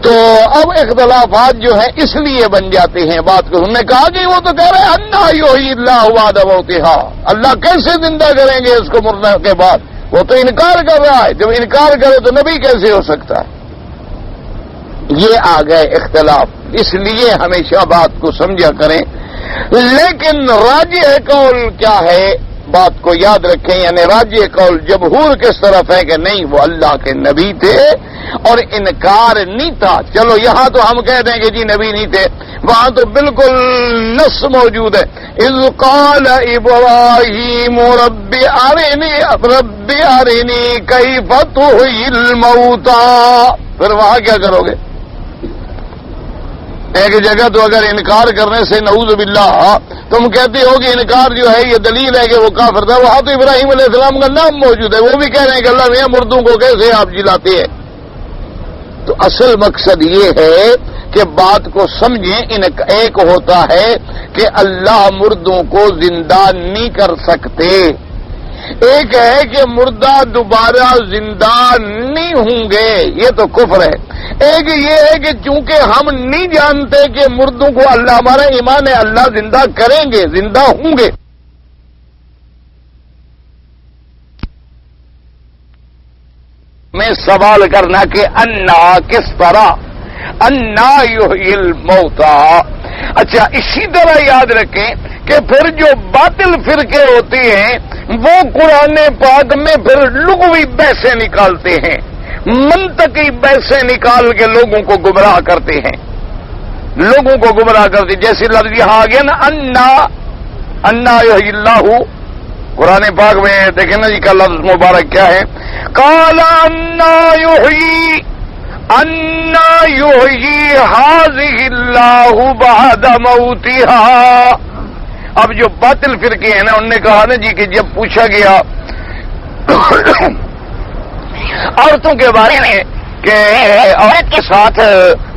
تو اب اختلافات جو ہیں اس لیے بن جاتے ہیں بات کو۔ انہوں نے کہا کہ وہ تو کہہ رہے ہیں انا یحیی اللہ بعد موتہا، اللہ کیسے زندہ کریں گے اس کو مرنے کے بعد؟ وہ تو انکار کر رہا ہے، جب انکار کرے تو نبی کیسے ہو سکتا ہے؟ یہ آ گئے اختلاف، اس لیے ہمیشہ بات کو سمجھا کریں۔ لیکن راجح قول کیا ہے؟ بات کو یاد رکھیں، یعنی راجح قول جمہور کس طرف ہے کہ نہیں، وہ اللہ کے نبی تھے اور انکار نہیں تھا۔ چلو یہاں تو ہم کہہ دیں کہ جی نبی نہیں تھے، وہاں تو بالکل نص موجود ہے، اذ قال ابراہیم رب ارنی کیف تحیی الموتی، پھر وہاں کیا کرو گے؟ ایک جگہ تو اگر انکار کرنے سے نعوذ باللہ تم کہتے ہو کہ انکار جو ہے یہ دلیل ہے کہ وہ کافر تھا، وہاں تو ابراہیم علیہ السلام کا نام موجود ہے، وہ بھی کہہ رہے ہیں کہ اللہ میاں مردوں کو کیسے آپ جلاتے ہیں؟ تو اصل مقصد یہ ہے کہ بات کو سمجھیں۔ ایک ہوتا ہے کہ اللہ مردوں کو زندہ نہیں کر سکتے، ایک ہے کہ مردہ دوبارہ زندہ نہیں ہوں گے، یہ تو کفر ہے۔ ایک یہ ہے کہ چونکہ ہم نہیں جانتے کہ مردوں کو اللہ، ہمارا ایمان ہے اللہ زندہ کریں گے، زندہ ہوں گے۔ میں سوال کرنا کہ انا کس طرح، انا یحیی الموتی۔ اچھا، اسی طرح یاد رکھیں کہ پھر جو باطل فرقے ہوتے ہیں وہ قرآن پاک میں پھر لغوی بحثیں نکالتے ہیں، منطقی بحثیں نکال کے لوگوں کو گمراہ کرتے ہیں، جیسے لفظ یہاں آ گیا نا انا یحیی اللہ، قرآن پاک میں دیکھیں نا جی کا لفظ مبارک کیا ہے، قال انا یحیی ھذہ اللہ بعد موتہا۔ اب جو باطل فرقے ہیں نا انہوں نے کہا نا جی کہ جب پوچھا گیا عورتوں کے بارے میں کہ عورت کے ساتھ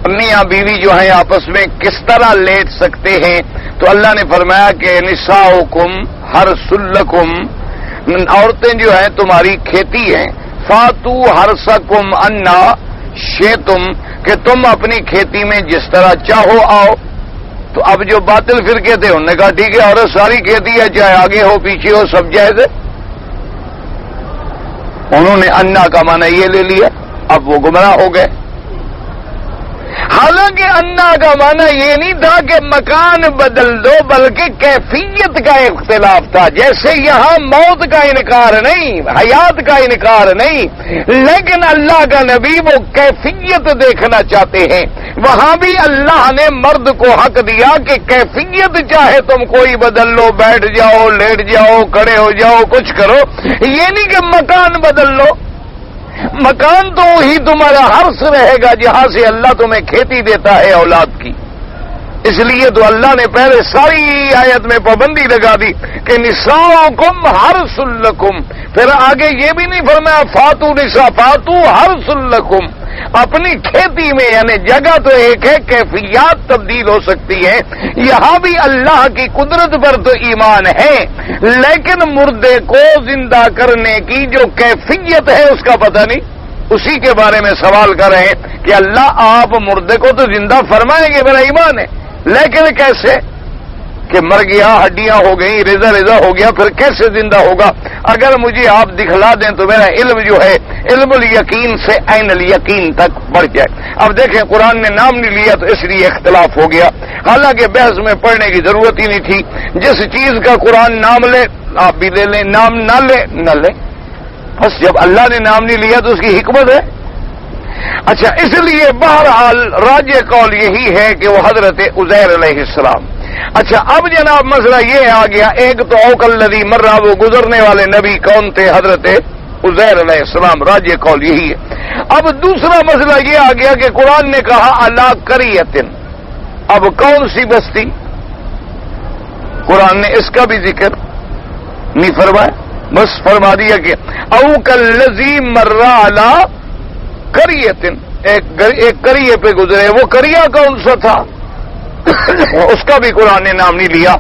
میاں بیوی جو ہیں آپس میں کس طرح لیٹ سکتے ہیں، تو اللہ نے فرمایا کہ نساؤکم حرث لکم، عورتیں جو ہیں تمہاری کھیتی ہیں، فاتو حرثکم انا شئتم، کہ تم اپنی کھیتی میں جس طرح چاہو آؤ۔ تو اب جو باطل فرقے تھے انہوں نے کہا ٹھیک ہے عورت ساری کھیتی ہے، چاہے آگے ہو پیچھے ہو سب جائز ہے، انہوں نے انا کا معنی یہ لے لیا، اب وہ گمراہ ہو گئے۔ حالانکہ انا کا معنی یہ نہیں تھا کہ مکان بدل دو، بلکہ کیفیت کا اختلاف تھا۔ جیسے یہاں موت کا انکار نہیں، حیات کا انکار نہیں، لیکن اللہ کا نبی وہ کیفیت دیکھنا چاہتے ہیں۔ وہاں بھی اللہ نے مرد کو حق دیا کہ کیفیت چاہے تم کوئی بدل لو، بیٹھ جاؤ، لیٹ جاؤ، کھڑے ہو جاؤ، کچھ کرو، یہ نہیں کہ مکان بدل لو۔ مکان تو وہی تمہارا حرث رہے گا جہاں سے اللہ تمہیں کھیتی دیتا ہے اولاد کی۔ اس لیے تو اللہ نے پہلے ساری آیت میں پابندی لگا دی کہ نساؤکم حرث لکم، پھر آگے یہ بھی نہیں فرمایا فاتو نساء، فاتو حرث لکم، اپنی کھیتی میں، یعنی جگہ تو ایک ہے، کیفیات تبدیل ہو سکتی ہے۔ یہاں بھی اللہ کی قدرت پر تو ایمان ہے، لیکن مردے کو زندہ کرنے کی جو کیفیت ہے اس کا پتہ نہیں، اسی کے بارے میں سوال کر رہے ہیں کہ اللہ آپ مردے کو تو زندہ فرمائیں گے، میرا ایمان ہے، لیکن کیسے؟ کہ مر گیا، ہڈیاں ہو گئی، ریزہ ہو گیا، پھر کیسے زندہ ہوگا؟ اگر مجھے آپ دکھلا دیں تو میرا علم جو ہے علم الیقین سے عین الیقین تک بڑھ جائے۔ اب دیکھیں قرآن نے نام نہیں لیا تو اس لیے اختلاف ہو گیا، حالانکہ بحث میں پڑھنے کی ضرورت ہی نہیں تھی۔ جس چیز کا قرآن نام لے آپ بھی لے لیں، نام نہ لے، بس جب اللہ نے نام نہیں لیا تو اس کی حکمت ہے۔ اچھا، اس لیے بہرحال راجح قول یہی ہے کہ وہ حضرت عزیر علیہ السلام۔ اچھا، اب جناب مسئلہ یہ آ گیا، ایک تو اوک الذی مرہ، وہ گزرنے والے نبی کون تھے؟ حضرت عزیر علیہ السلام، راجح قول یہی ہے۔ اب دوسرا مسئلہ یہ آ گیا کہ قرآن نے کہا علی قریۃ، اب کون سی بستی؟ قرآن نے اس کا بھی ذکر نہیں فرمایا، بس فرما دیا کہ او کالذی مر علی قریۃ، ایک قریے پہ گزرے، وہ قریہ کون سا تھا اس کا بھی قرآن نے نام نہیں لیا۔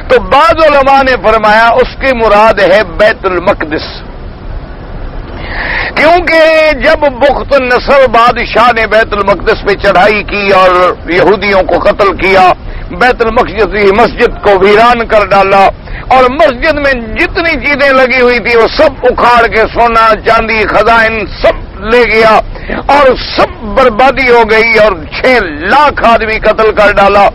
تو بعض علماء نے فرمایا اس کی مراد ہے بیت المقدس، کیونکہ جب بخت النصر بادشاہ نے بیت المقدس پہ چڑھائی کی اور یہودیوں کو قتل کیا، بیت المقدس کی مسجد کو ویران کر ڈالا، اور مسجد میں جتنی چیزیں لگی ہوئی تھی وہ سب اکھاڑ کے سونا چاندی خزائن سب لے گیا اور سب بربادی ہو گئی، اور 6 لاکھ آدمی قتل کر ڈالا،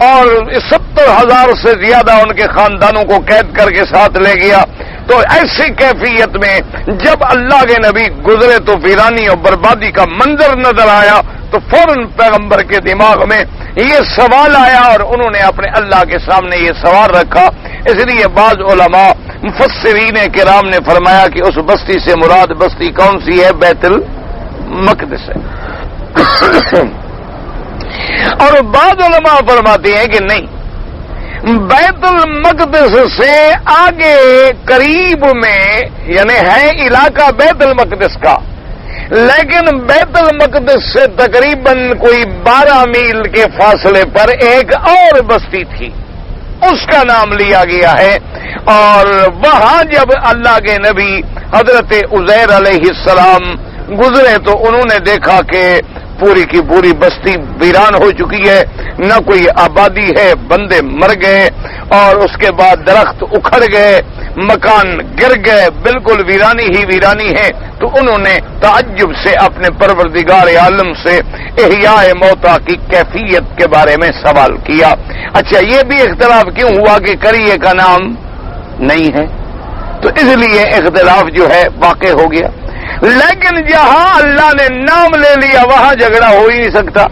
اور 70,000 سے زیادہ ان کے خاندانوں کو قید کر کے ساتھ لے گیا۔ تو ایسی کیفیت میں جب اللہ کے نبی گزرے تو ویرانی اور بربادی کا منظر نظر آیا، تو فوراً پیغمبر کے دماغ میں یہ سوال آیا اور انہوں نے اپنے اللہ کے سامنے یہ سوال رکھا۔ اس لیے بعض علماء مفسرین کرام نے فرمایا کہ اس بستی سے مراد بستی کون سی ہے؟ بیت المقدس ہے۔ اور بعض علماء فرماتے ہیں کہ نہیں، بیت المقدس سے آگے قریب میں یعنی ہے علاقہ بیت المقدس کا، لیکن بیت المقدس سے تقریباً کوئی 12 میل کے فاصلے پر ایک اور بستی تھی، اس کا نام لیا گیا ہے۔ اور وہاں جب اللہ کے نبی حضرت عزیر علیہ السلام گزرے تو انہوں نے دیکھا کہ پوری کی پوری بستی ویران ہو چکی ہے، نہ کوئی آبادی ہے، بندے مر گئے، اور اس کے بعد درخت اکھڑ گئے، مکان گر گئے، بالکل ویرانی ہی ویرانی ہے۔ تو انہوں نے تعجب سے اپنے پروردگار عالم سے احیاء موتا کی کیفیت کے بارے میں سوال کیا۔ اچھا، یہ بھی اختلاف کیوں ہوا کہ قریے کا نام نہیں ہے؟ تو اس لیے اختلاف جو ہے واقع ہو گیا، لیکن جہاں اللہ نے نام لے لیا وہاں جھگڑا ہو ہی نہیں سکتا۔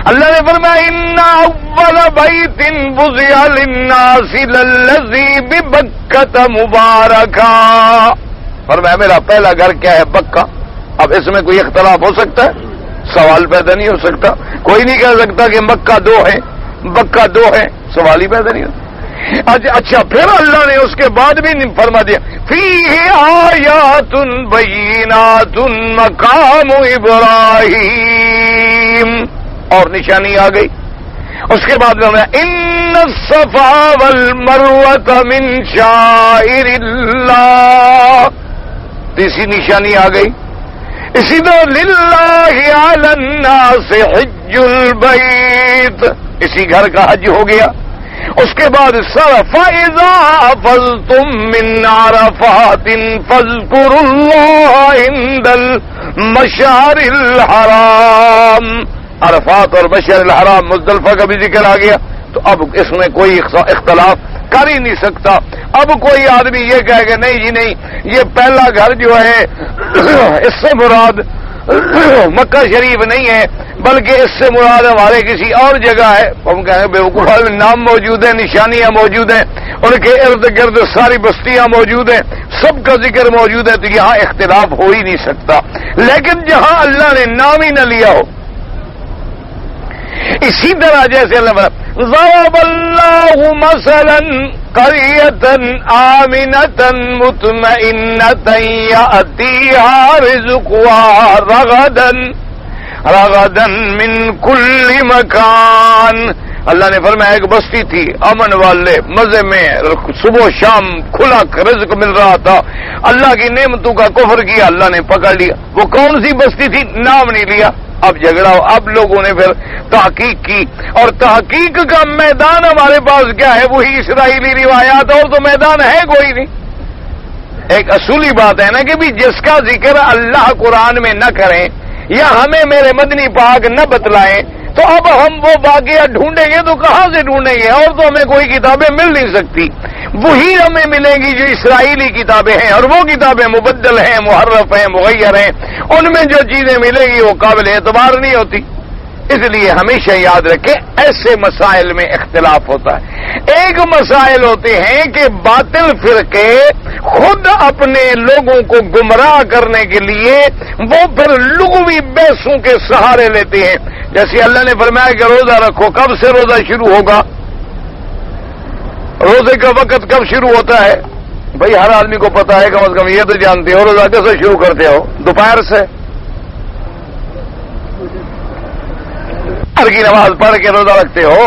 اللہ نے فرمایا ان اول بیت وضع للناس للذی ببکۃ مبارکا، فرمایا میرا پہلا گھر کیا ہے؟ بکہ۔ اب اس میں کوئی اختلاف ہو سکتا ہے؟ سوال پیدا نہیں ہو سکتا، کوئی نہیں کہہ سکتا کہ مکہ 2 ہے، بکہ 2 ہے، سوال ہی پیدا نہیں ہوتا۔ اچھا، پھر اللہ نے اس کے بعد بھی فرما دیا فیہ آیات بینات مقام ابراہیم، اور نشانی آ گئی۔ اس کے بعد میں ان الصفا والمروۃ من شعائر اللہ، تیسری نشانی آ گئی۔ اسی طرح للہ علی الناس حج البیت، اسی گھر کا حج ہو گیا۔ اس کے بعد فَإِذَا أَفَضْتُم مِّنْ عَرَفَاتٍ فَاذْكُرُوا اللَّهَ عِندَ الْمَشْعَرِ الْحَرَامِ، عرفات اور مشعر الحرام مزدلفہ کا بھی ذکر آ گیا۔ تو اب اس میں کوئی اختلاف کر ہی نہیں سکتا۔ اب کوئی آدمی یہ کہے کہ نہیں جی نہیں، یہ پہلا گھر جو ہے اس سے مراد مکہ شریف نہیں ہے، بلکہ اس سے مراد ہمارے کسی اور جگہ ہے۔ ہم کہیں بے وقوف، نام موجود ہیں، نشانیاں موجود ہیں، ان کے ارد گرد ساری بستیاں موجود ہیں، سب کا ذکر موجود ہے، تو یہاں اختلاف ہو ہی نہیں سکتا۔ لیکن جہاں اللہ نے نام ہی نہ لیا ہو، اسی طرح جیسے اللہ ضرب اللہ مثلا قریۃ آمنۃ مطمئنۃ یأتیہا رزقها رغدا من کل مکان، اللہ نے فرمایا ایک بستی تھی امن والے مزے میں، صبح و شام کھلا رزق مل رہا تھا، اللہ کی نعمتوں کا کفر کیا، اللہ نے پکڑ لیا۔ وہ کون سی بستی تھی؟ نام نہیں لیا۔ اب جھگڑا ہو، اب لوگوں نے پھر تحقیق کی، اور تحقیق کا میدان ہمارے پاس کیا ہے؟ وہی اسرائیلی روایات، اور تو میدان ہے کوئی نہیں۔ ایک اصولی بات ہے نا کہ بھی جس کا ذکر اللہ قرآن میں نہ کریں یا ہمیں میرے مدنی پاک نہ بتلائیں، تو اب ہم وہ واقعہ ڈھونڈیں گے تو کہاں سے ڈھونڈیں گے؟ اور تو ہمیں کوئی کتابیں مل نہیں سکتی، وہی ہمیں ملیں گی جو اسرائیلی کتابیں ہیں، اور وہ کتابیں مبدل ہیں، محرف ہیں، مغیر ہیں، ان میں جو چیزیں ملیں گی وہ قابل اعتبار نہیں ہوتی۔ اس لیے ہمیشہ یاد رکھیں ایسے مسائل میں اختلاف ہوتا ہے۔ ایک مسائل ہوتے ہیں کہ باطل فرقے خود اپنے لوگوں کو گمراہ کرنے کے لیے وہ پھر لغوی بحثوں کے سہارے لیتے ہیں. جیسے اللہ نے فرمایا کہ روزہ رکھو، کب سے روزہ شروع ہوگا؟ روزے کا وقت کب شروع ہوتا ہے؟ بھئی ہر آدمی کو پتا ہے، کم از کم یہ تو جانتے ہو. روزہ کیسے شروع کرتے ہو؟ دوپہر سے. ہر کی نماز پڑھ کے روزہ رکھتے ہو.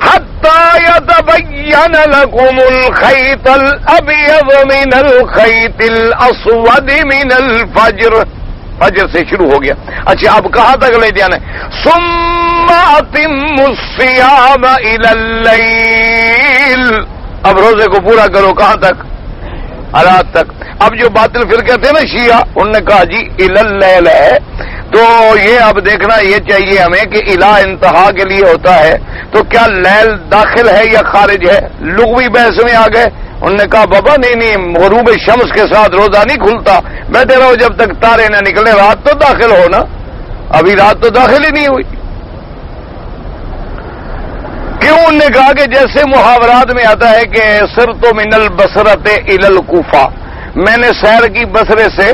حتی یتبین لکم الخیط الابیض من الخیط الاسود من الفجر. فجر سے شروع ہو گیا. اچھا اب کہاں تک لے جانا ہے؟ ثم اتموا الصیام الی اللیل. اب روزے کو پورا کرو. کہاں تک؟ رات تک. اب جو باطل فرقے تھے نا شیعہ، انہوں نے کہا جی الی اللیل ہے، تو یہ اب دیکھنا یہ چاہیے ہمیں کہ الہ انتہا کے لیے ہوتا ہے تو کیا لیل داخل ہے یا خارج ہے؟ لغوی بحث میں آ گئے. انہوں نے کہا بابا نہیں، غروب شمس کے ساتھ روزہ نہیں کھلتا، بیٹھے رہو جب تک تارے نہ نکلے. رات تو داخل ہو نا، ابھی رات تو داخل ہی نہیں ہوئی. کیوں؟ انہوں نے کہا کہ جیسے محاورات میں آتا ہے کہ سرت من البصرۃ الی الکوفہ، میں نے سیر کی بصرے سے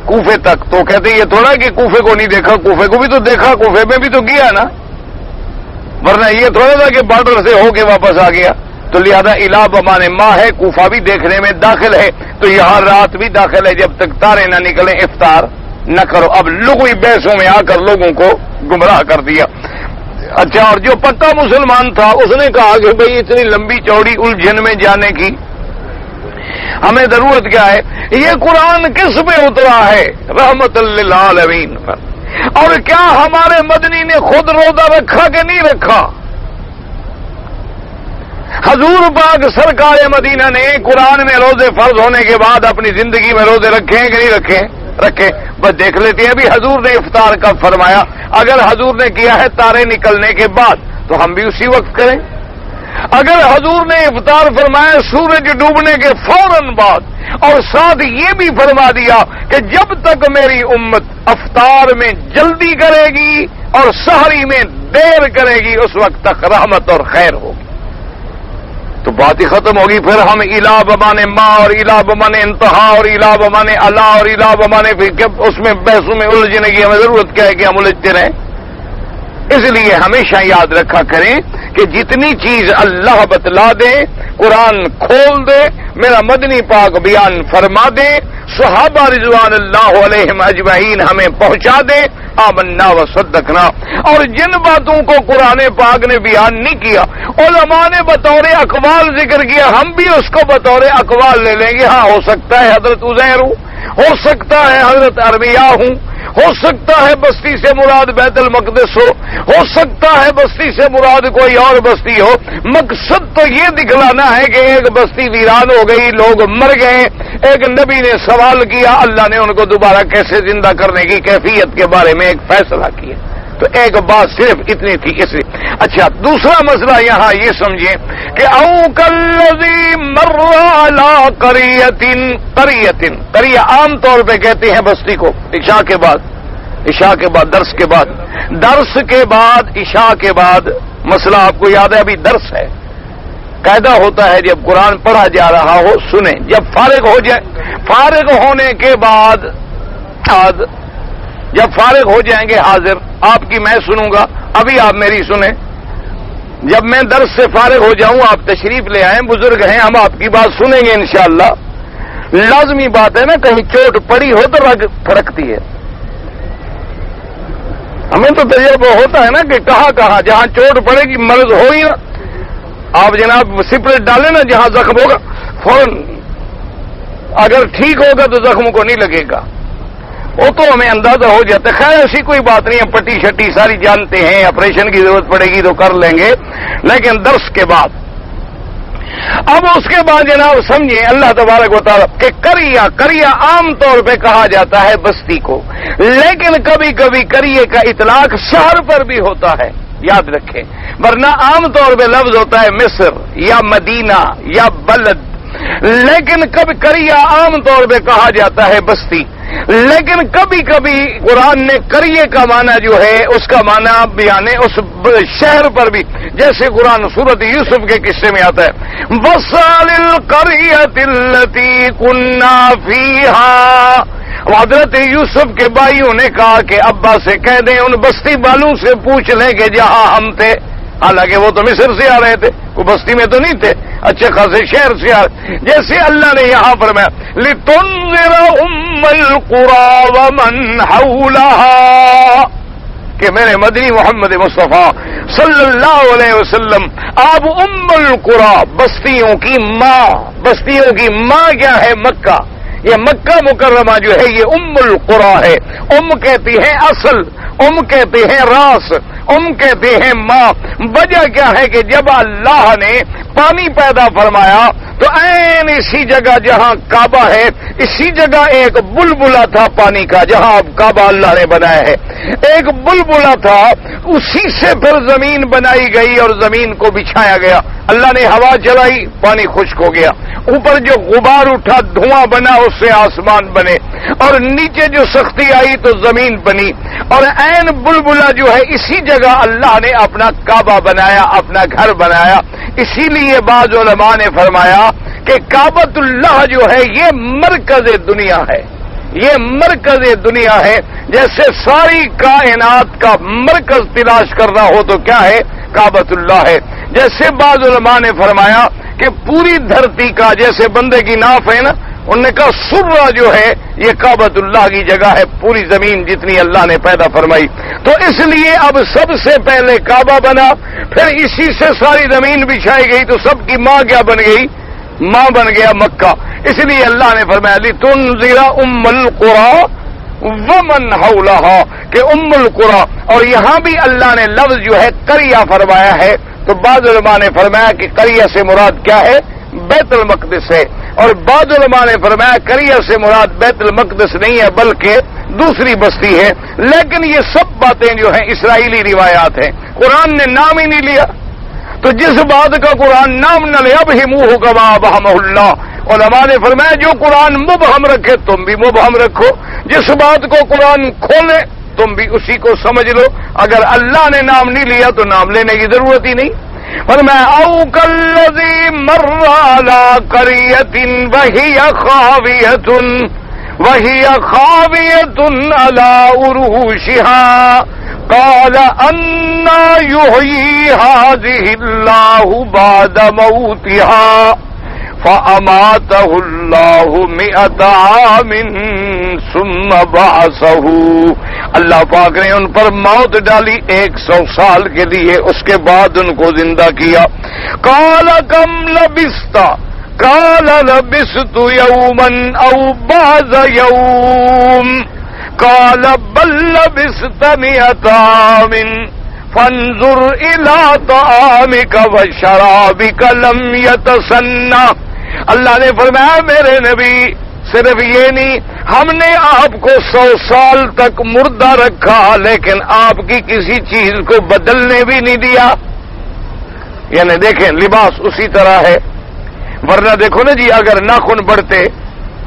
کوفے تک. تو کہتے ہیں یہ تھوڑا کہ کوفے کو نہیں دیکھا، کوفے کو بھی تو دیکھا، کوفے میں بھی تو گیا نا، ورنہ یہ تھوڑا تھا کہ بارڈر سے ہو کے واپس آ گیا. تو لہذا الہ بمانے ماں ہے، کوفہ بھی دیکھنے میں داخل ہے، تو یہاں رات بھی داخل ہے جب تک تارے نہ نکلیں افطار نہ کرو. اب لغوی بحثوں میں آ کر لوگوں کو گمراہ کر دیا. اچھا، اور جو پکا مسلمان تھا اس نے کہا کہ بھئی اتنی لمبی چوڑی الجھن میں جانے کی ہمیں ضرورت کیا ہے؟ یہ قرآن کس پہ اترا ہے؟ رحمت للعالمین پر. اور کیا ہمارے مدنی نے خود روزہ رکھا کہ نہیں رکھا؟ حضور پاک سرکار مدینہ نے قرآن میں روزے فرض ہونے کے بعد اپنی زندگی میں روزے رکھے ہیں کہ نہیں رکھے؟ رکھے. بس دیکھ لیتے ہیں ابھی حضور نے افطار کب فرمایا. اگر حضور نے کیا ہے تارے نکلنے کے بعد تو ہم بھی اسی وقت کریں. اگر حضور نے افطار فرمایا سورج ڈوبنے کے فوراً بعد، اور ساتھ یہ بھی فرما دیا کہ جب تک میری امت افطار میں جلدی کرے گی اور سحری میں دیر کرے گی اس وقت تک رحمت اور خیر ہوگی، تو بات ہی ختم ہوگی. پھر ہم الہ بمانے ماں اور الہ بمانے انتہا اور الہ بمانے اللہ اور الہ بمانے اس میں بحثوں میں الجھنے کی ہمیں ضرورت کیا ہے کہ ہم الجھتے رہیں؟ اس لیے ہمیشہ یاد رکھا کریں کہ جتنی چیز اللہ بتلا دے، قرآن کھول دے، میرا مدنی پاک بیان فرما دے، صحابہ رضوان اللہ علیہم اجمعین ہمیں پہنچا دے، آمنا و صدقنا. اور جن باتوں کو قرآن پاک نے بیان نہیں کیا، علماء نے بطور اقوال ذکر کیا، ہم بھی اس کو بطور اقوال لے لیں گے. ہاں ہو سکتا ہے حضرت عزیر ہوں، ہو سکتا ہے حضرت ارمیہ ہوں، ہو سکتا ہے بستی سے مراد بیت المقدس ہو سکتا ہے بستی سے مراد کوئی اور بستی ہو. مقصد تو یہ دکھلانا ہے کہ ایک بستی ویران ہو گئی، لوگ مر گئے، ایک نبی نے سوال کیا، اللہ نے ان کو دوبارہ کیسے زندہ کرنے کی کیفیت کے بارے میں ایک فیصلہ کیا. تو ایک بات صرف اتنی تھی اس لیے. اچھا، دوسرا مسئلہ یہاں یہ سمجھیں کہ او کالذی مر علی قریۃ. قریہ عام طور پہ کہتے ہیں بستی کو عشاء کے بعد درس کے بعد عشاء کے بعد. مسئلہ آپ کو یاد ہے، ابھی درس ہے، قاعدہ ہوتا ہے جب قرآن پڑھا جا رہا ہو سنیں، جب فارغ ہو جائے، فارغ ہونے کے بعد جب فارغ ہو جائیں گے حاضر، آپ کی میں سنوں گا، ابھی آپ میری سنیں. جب میں درس سے فارغ ہو جاؤں آپ تشریف لے آئیں، بزرگ ہیں، ہم آپ کی بات سنیں گے انشاءاللہ. لازمی بات ہے نا، کہیں چوٹ پڑی ہو تو رگ پھڑکتی ہے. ہمیں تو تجربہ ہوتا ہے نا کہ کہاں جہاں چوٹ پڑے گی مرض ہو ہی نا. آپ جناب سپریٹ ڈالیں نا جہاں زخم ہوگا، فوراً اگر ٹھیک ہوگا تو زخم کو نہیں لگے گا، وہ تو ہمیں اندازہ ہو جاتا ہے. خیر ایسی کوئی بات نہیں ہے، پٹی شٹی ساری جانتے ہیں، آپریشن کی ضرورت پڑے گی تو کر لیں گے، لیکن درس کے بعد. اب اس کے بعد جناب سمجھیں اللہ تبارک و تعالیٰ کہ قریہ عام طور پہ کہا جاتا ہے بستی کو، لیکن کبھی کبھی قریے کا اطلاق شہر پر بھی ہوتا ہے، یاد رکھیں. ورنہ عام طور پہ لفظ ہوتا ہے مصر یا مدینہ یا بلد، لیکن کبھی قریہ عام طور پہ کہا جاتا ہے بستی. لیکن کبھی کبھی قرآن نے قریے کا معنی جو ہے اس کا معنی بیان اس شہر پر بھی، جیسے قرآن سورۃ یوسف کے قصے میں آتا ہے وَاسْأَلِ الْقَرْيَةِ الَّتِي كُنَّا فِيهَا، حضرت یوسف کے بھائیوں نے کہا کہ ابا سے کہہ دیں ان بستی والوں سے پوچھ لیں کہ جہاں ہم تھے، حالانکہ وہ تو مصر سے آ رہے تھے، کوئی بستی میں تو نہیں تھے، اچھے خاصے شہر سے آ رہے، جیسے اللہ نے یہاں فرمایا لِتُنذِرَ أُمَّ الْقُرَىٰ وَمَنْ حَوْلَهَا، کہ میرے مدنی محمد مصطفیٰ صلی اللہ علیہ وسلم آپ ام القریٰ، بستیوں کی ماں، بستیوں کی ماں کیا ہے؟ مکہ، یہ مکہ مکرمہ جو ہے یہ ام القریٰ ہے، ام کہتی ہے اصل، ام کہتے ہیں راس، ام کہتے ہیں ماں۔ وجہ کیا ہے کہ جب اللہ نے پانی پیدا فرمایا تو عین اسی جگہ جہاں کعبہ ہے اسی جگہ ایک بلبلا تھا پانی کا، جہاں اب کعبہ اللہ نے بنایا ہے ایک بلبلا تھا، اسی سے پھر زمین بنائی گئی اور زمین کو بچھایا گیا، اللہ نے ہوا چلائی پانی خشک ہو گیا، اوپر جو غبار اٹھا دھواں بنا اس سے آسمان بنے، اور نیچے جو سختی آئی تو زمین بنی، اور عین بلبلا جو ہے اسی جگہ اللہ نے اپنا کعبہ بنایا، اپنا گھر بنایا۔ اسی لیے بعض علماء نے فرمایا کہ کعبۃ اللہ جو ہے یہ مرکز دنیا ہے، یہ مرکز دنیا ہے، جیسے ساری کائنات کا مرکز تلاش کرنا ہو تو کیا ہے؟ کعبۃ اللہ ہے۔ جیسے بعض علماء نے فرمایا کہ پوری دھرتی کا جیسے بندے کی ناف ہے نا، انہوں نے کہا سرہ جو ہے یہ کعبۃ اللہ کی جگہ ہے، پوری زمین جتنی اللہ نے پیدا فرمائی، تو اس لیے اب سب سے پہلے کعبہ بنا، پھر اسی سے ساری زمین بچھائی گئی، تو سب کی ماں کیا بن گئی؟ ماں بن گیا مکہ۔ اس لیے اللہ نے فرمایا لِتُنذِرَ أُمَّ الْقُرَىٰ وَمَنْ حَوْلَهَا، کہ ام القریٰ، اور یہاں بھی اللہ نے لفظ جو ہے قریہ فرمایا ہے، تو بعض علماء نے فرمایا کہ قریہ سے مراد کیا ہے؟ بیت المقدس ہے، اور بعض علماء نے فرمایا قریہ سے مراد بیت المقدس نہیں ہے بلکہ دوسری بستی ہے، لیکن یہ سب باتیں جو ہیں اسرائیلی روایات ہیں، قرآن نے نام ہی نہیں لیا، تو جس بات کا قرآن نام نہ لے اب ہموہ کما ابہمہ اللہ، علماء نے فرمایا جو قرآن مبہم رکھے تم بھی مبہم رکھو، جس بات کو قرآن کھولے تم بھی اسی کو سمجھ لو، اگر اللہ نے نام نہیں لیا تو نام لینے کی ضرورت ہی نہیں۔ فرمایا او کالذی مر علی قریۃ وہی خاویۃ علی عروشها قال انا یحیی هذه اللہ بعد موتها فاماتہ اللہ 100 عام ثم بعثہ، اللہ پاک نے ان پر موت ڈالی 100 سال کے لیے، اس کے بعد ان کو زندہ کیا۔ قال کم لبثت؟ قال لبثت یوما او بعض یوم، قال بل لبثت 100 عام فانظر الى طعامك وشرابك لم يتسنى، اللہ نے فرمایا میرے نبی صرف یہ نہیں، ہم نے آپ کو 100 سال تک مردہ رکھا لیکن آپ کی کسی چیز کو بدلنے بھی نہیں دیا، یعنی دیکھیں لباس اسی طرح ہے، ورنہ دیکھو نا جی اگر ناخن بڑھتے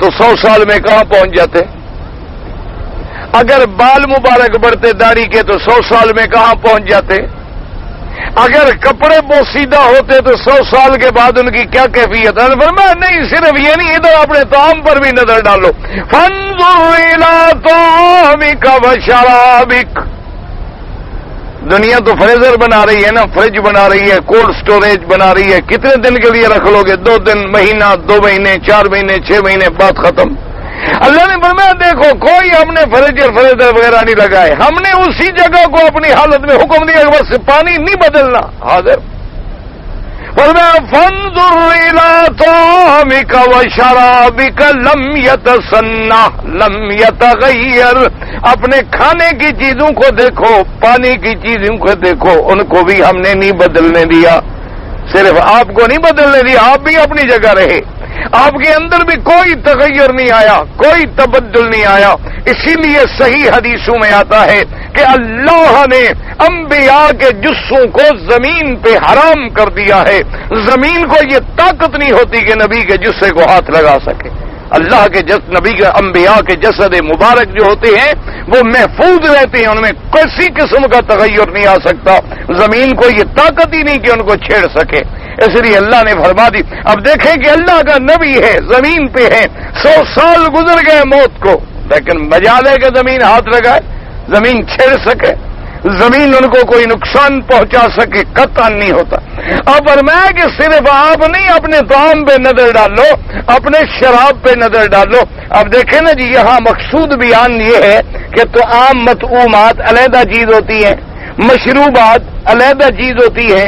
تو 100 سال میں کہاں پہنچ جاتے، اگر بال مبارک بڑھتے داڑھی کے تو 100 سال میں کہاں پہنچ جاتے، اگر کپڑے بوسیدہ ہوتے تو 100 سال کے بعد ان کی کیا کیفیت ہے؟ فرمایا نہیں، صرف یہ نہیں، ادھر اپنے طعام پر بھی نظر ڈالو، فانظر الی طعامک وشرابک، دنیا تو فریزر بنا رہی ہے نا، فریج بنا رہی ہے، کولڈ سٹوریج بنا رہی ہے، کتنے دن کے لیے رکھ لو گے؟ 2 دن، مہینہ، 2 مہینے، 4 مہینے، 6 مہینے، بات ختم۔ اللہ نے فرمایا دیکھو کوئی ہم نے فریزر وغیرہ نہیں لگائے، ہم نے اسی جگہ کو اپنی حالت میں حکم دیا کہ بس پانی نہیں بدلنا، حاضر۔ فرمایا فانظر الی طعامک وشرابک لم یتسنہ لم یتغیر، اپنے کھانے کی چیزوں کو دیکھو، پانی کی چیزوں کو دیکھو، ان کو بھی ہم نے نہیں بدلنے دیا، صرف آپ کو نہیں بدلنے دیا، آپ بھی اپنی جگہ رہے، آپ کے اندر بھی کوئی تغیر نہیں آیا، کوئی تبدل نہیں آیا۔ اسی لیے صحیح حدیثوں میں آتا ہے کہ اللہ نے انبیاء کے جسوں کو زمین پہ حرام کر دیا ہے، زمین کو یہ طاقت نہیں ہوتی کہ نبی کے جسے کو ہاتھ لگا سکے، اللہ کے نبی کے انبیاء کے جسد مبارک جو ہوتے ہیں وہ محفوظ رہتے ہیں، ان میں کسی قسم کا تغیر نہیں آ سکتا، زمین کو یہ طاقت ہی نہیں کہ ان کو چھیڑ سکے، اس لیے اللہ نے فرما دی۔ اب دیکھیں کہ اللہ کا نبی ہے، زمین پہ ہے، 100 سال گزر گئے موت کو، لیکن مجال ہے کہ زمین ہاتھ لگائے، زمین چھیڑ سکے، زمین ان کو کوئی نقصان پہنچا سکے، قطعا نہیں ہوتا۔ اب فرمایا کہ صرف آپ نہیں اپنے طعام پہ نظر ڈالو، اپنے شراب پہ نظر ڈالو۔ اب دیکھیں نا جی، یہاں مقصود بیان یہ ہے کہ طعام مطعومات علیحدہ چیز ہوتی ہیں، مشروبات علیحدہ چیز ہوتی ہے،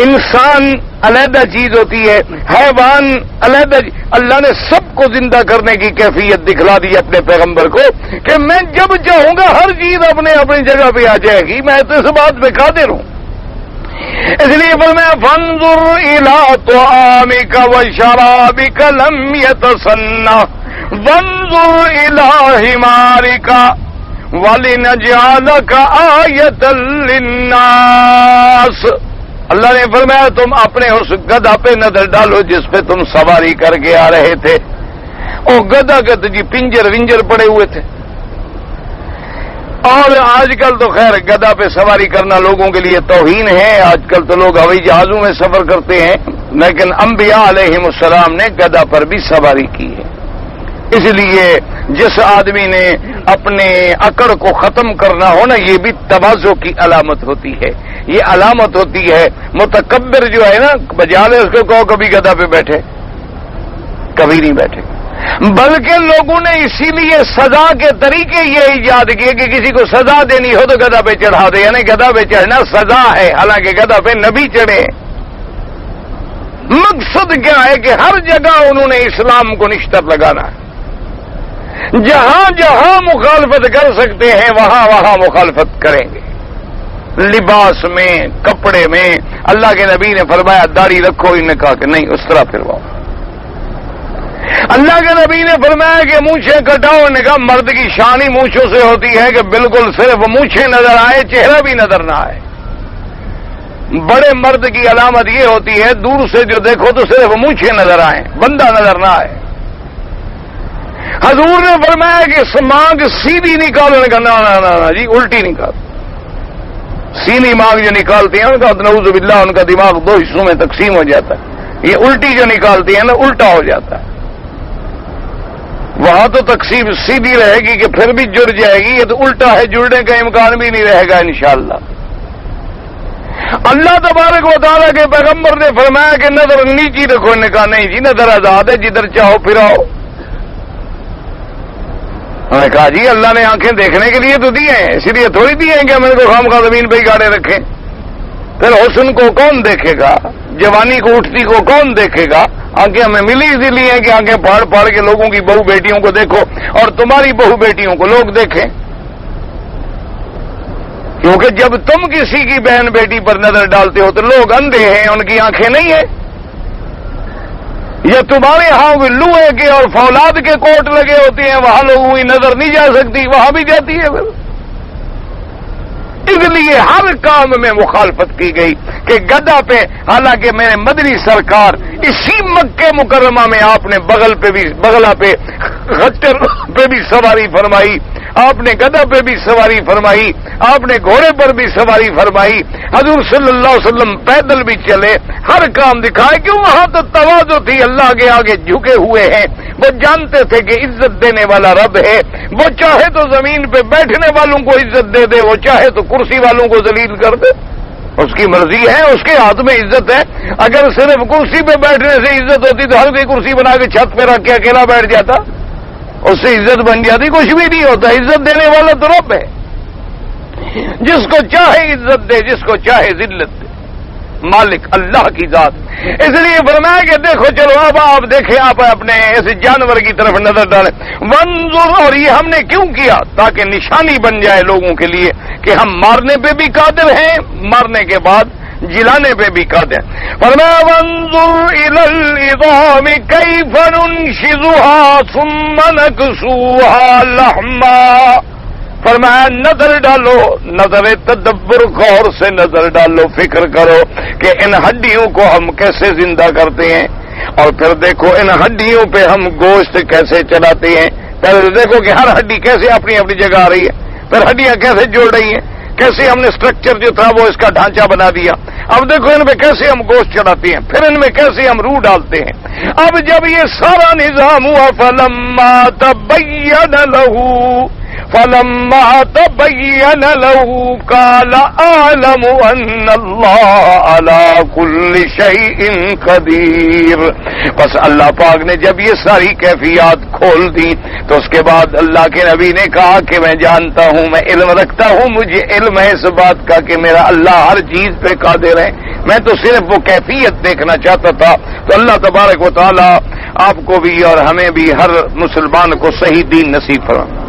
انسان علیحدہ چیز ہوتی ہے، حیوان علیحدہ اللہ نے سب کو زندہ کرنے کی کیفیت دکھلا دی اپنے پیغمبر کو کہ میں جب چاہوں گا ہر چیز اپنے اپنی جگہ پہ آ جائے گی، میں تو اس بات پہ قادر ہوں۔ اس لیے فرمایا فانظر الی طعامک وشرابک لم یتسنہ وانظر الی حمارک وَلِنَجْعَلَكَ آیَةً لِلنَّاسِ۔ اللہ نے فرمایا تم اپنے اس گدھا پہ نظر ڈالو جس پہ تم سواری کر کے آ رہے تھے، اور گدھا جی پنجر ونجر پڑے ہوئے تھے، اور آج کل تو خیر گدھا پہ سواری کرنا لوگوں کے لیے توہین ہے، آج کل تو لوگ ہوائی جہازوں میں سفر کرتے ہیں، لیکن انبیاء علیہم السلام نے گدھا پر بھی سواری کی ہے۔ اس لیے جس آدمی نے اپنے اکڑ کو ختم کرنا ہو نا، یہ بھی تواضع کی علامت ہوتی ہے، یہ علامت ہوتی ہے۔ متکبر جو ہے نا، بجالے اس کو کہو کبھی گدھا پہ بیٹھے، کبھی نہیں بیٹھے، بلکہ لوگوں نے اسی لیے سزا کے طریقے یہ ایجاد کیے کہ کسی کو سزا دینی ہو تو گدھا پہ چڑھا دے، یعنی گدھا پہ چڑھنا سزا ہے، حالانکہ گدھا پہ نبی چڑھے۔ مقصد کیا ہے کہ ہر جگہ انہوں نے اسلام کو نشتر لگانا ہے، جہاں جہاں مخالفت کر سکتے ہیں وہاں وہاں مخالفت کریں گے، لباس میں، کپڑے میں۔ اللہ کے نبی نے فرمایا داڑھی رکھو، انہوں نے کہا کہ نہیں اس طرح پھرواؤ۔ اللہ کے نبی نے فرمایا کہ مونچھیں کٹاؤ، انہوں نے کہا مرد کی شان ہی مونچھوں سے ہوتی ہے کہ بالکل صرف مونچھیں نظر آئے، چہرہ بھی نظر نہ آئے۔ بڑے مرد کی علامت یہ ہوتی ہے دور سے جو دیکھو تو صرف مونچھیں نظر آئیں، بندہ نظر نہ آئے۔ حضور نے فرمایا کہ مانگ سیدھی نکالو، نے کہا نا جی الٹی نکال، سیدھی مانگ جو نکالتی ہیں ان کا نعوذ باللہ ان کا دماغ 2 حصوں میں تقسیم ہو جاتا ہے، یہ الٹی جو نکالتی ہے نا الٹا ہو جاتا ہے۔ وہاں تو تقسیم سیدھی رہے گی کہ پھر بھی جڑ جائے گی، یہ تو الٹا ہے، جڑنے کا امکان بھی نہیں رہے گا انشاءاللہ۔ اللہ تبارک و تعالیٰ کے پیغمبر نے فرمایا کہ نظر نیچی رکھو، نے کہا نہیں جی نظر آزاد ہے، جدھر چاہو پھراؤ۔ انہوں نے کہا جی اللہ نے آنکھیں دیکھنے کے لیے تو دی ہیں، اسی لیے تھوڑی دی ہیں کہ ہم ان کو خامخواہ زمین پہ ہی گاڑے رکھیں۔ پھر حسن کو کون دیکھے گا، جوانی کو اٹھتی کو کون دیکھے گا؟ آنکھیں ہمیں ملی اسی لیے ہیں کہ آنکھیں پھاڑ پھاڑ کے لوگوں کی بہو بیٹیوں کو دیکھو، اور تمہاری بہو بیٹیوں کو لوگ دیکھیں، کیونکہ جب تم کسی کی بہن بیٹی پر نظر ڈالتے ہو تو لوگ اندھے ہیں، ان کی آنکھیں نہیں ہیں۔ یا تمہارے ہاں لوہے کے اور فولاد کے کوٹ لگے ہوتے ہیں، وہاں لوگوں کی نظر نہیں جا سکتی، وہاں بھی جاتی ہے۔ پھر اس لیے ہر کام میں مخالفت کی گئی کہ گدھا پہ، حالانکہ میرے مدنی سرکار اسی مکہ مکرمہ میں آپ نے بغلہ پہ خچر پہ بھی سواری فرمائی، آپ نے گدھا پہ بھی سواری فرمائی، آپ نے گھوڑے پر بھی سواری فرمائی، حضور صلی اللہ علیہ وسلم پیدل بھی چلے، ہر کام دکھائے، کیوں؟ وہاں تو تواضع تھی، اللہ کے آگے جھکے ہوئے ہیں، وہ جانتے تھے کہ عزت دینے والا رب ہے، وہ چاہے تو زمین پہ بیٹھنے والوں کو عزت دے دے، وہ چاہے تو کرسی والوں کو ذلیل کر دے، اس کی مرضی ہے، اس کے ہاتھ میں عزت ہے۔ اگر صرف کرسی پہ بیٹھنے سے عزت ہوتی تو ہر کوئی کرسی بنا کے چھت پہ رکھ کے اکیلا بیٹھ جاتا، اس سے عزت بن جاتی، کچھ بھی نہیں ہوتا۔ عزت دینے والا تو رب ہے، جس کو چاہے عزت دے، جس کو چاہے ذلت دے، مالک اللہ کی ذات۔ اس لیے فرمایا کہ دیکھو چلو اب آپ دیکھیں، آپ اپنے ایسے جانور کی طرف نظر ڈالیں، وانظر، اور یہ ہم نے کیوں کیا؟ تاکہ نشانی بن جائے لوگوں کے لیے کہ ہم مارنے پہ بھی قادر ہیں، مارنے کے بعد جلانے پہ بھی قادر ہیں۔ فرمایا وانظر الی العظام کیف ننشزها ثم نکسوها لحما، فرمایا نظر ڈالو، نظر تدبر، غور سے نظر ڈالو، فکر کرو کہ ان ہڈیوں کو ہم کیسے زندہ کرتے ہیں، اور پھر دیکھو ان ہڈیوں پہ ہم گوشت کیسے چلاتے ہیں. پہلے تو دیکھو کہ ہر ہڈی کیسے اپنی اپنی جگہ آ رہی ہے, پھر ہڈیاں کیسے جوڑ رہی ہیں, کیسے ہم نے اسٹرکچر جو تھا وہ اس کا ڈھانچہ بنا دیا. اب دیکھو ان میں کیسے ہم گوشت چڑھاتے ہیں, پھر ان میں کیسے ہم روح ڈالتے ہیں. اب جب یہ سارا نظام ہوا فلما تبین له قال اعلم ان اللہ علی کل شیء قدیر. بس اللہ پاک نے جب یہ ساری کیفیات کھول دی تو اس کے بعد اللہ کے نبی نے کہا کہ میں جانتا ہوں, میں علم رکھتا ہوں, مجھے علم ہے اس بات کا کہ میرا اللہ ہر چیز پہ قادر ہے. میں تو صرف وہ کیفیت دیکھنا چاہتا تھا. تو اللہ تبارک و تعالی آپ کو بھی اور ہمیں بھی ہر مسلمان کو صحیح دین نصیب فرمائے.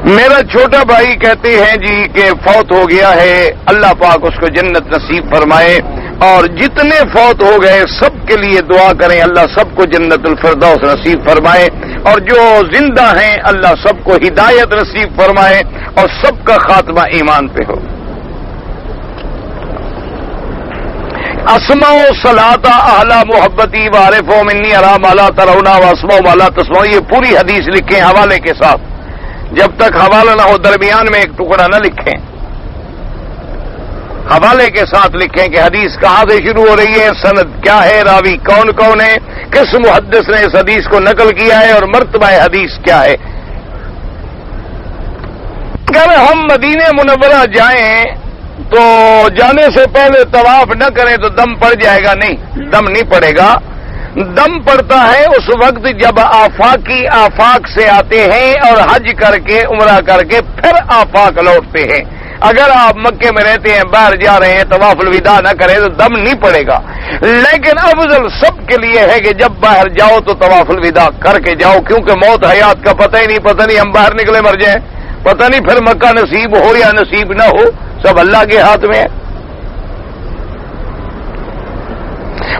میرا چھوٹا بھائی کہتے ہیں جی کہ فوت ہو گیا ہے, اللہ پاک اس کو جنت نصیب فرمائے, اور جتنے فوت ہو گئے سب کے لیے دعا کریں اللہ سب کو جنت الفردوس نصیب فرمائے, اور جو زندہ ہیں اللہ سب کو ہدایت نصیب فرمائے اور سب کا خاتمہ ایمان پہ ہو. اسماء صلاۃ اعلی محبتی وعارفوا منی ارا ما لا ترون واسمع ما لا تسمعون, یہ پوری حدیث لکھیں حوالے کے ساتھ. جب تک حوالہ نہ ہو درمیان میں ایک ٹکڑا نہ لکھیں, حوالے کے ساتھ لکھیں کہ حدیث کہاں سے شروع ہو رہی ہے, سند کیا ہے, راوی کون کون ہے, کس محدث نے اس حدیث کو نقل کیا ہے اور مرتبہ حدیث کیا ہے. اگر ہم مدینہ منورہ جائیں تو جانے سے پہلے طواف نہ کریں تو دم پڑ جائے گا. نہیں, دم نہیں پڑے گا. دم پڑتا ہے اس وقت جب آفاق سے آتے ہیں اور حج کر کے عمرہ کر کے پھر آفاق لوٹتے ہیں. اگر آپ مکے میں رہتے ہیں باہر جا رہے ہیں طواف الوداع نہ کریں تو دم نہیں پڑے گا. لیکن افضل سب کے لیے ہے کہ جب باہر جاؤ تو طواف الوداع کر کے جاؤ, کیونکہ موت حیات کا پتہ ہی نہیں, پتہ نہیں ہم باہر نکلے مر جائیں, پتہ نہیں پھر مکہ نصیب ہو یا نصیب نہ ہو, سب اللہ کے ہاتھ میں ہے.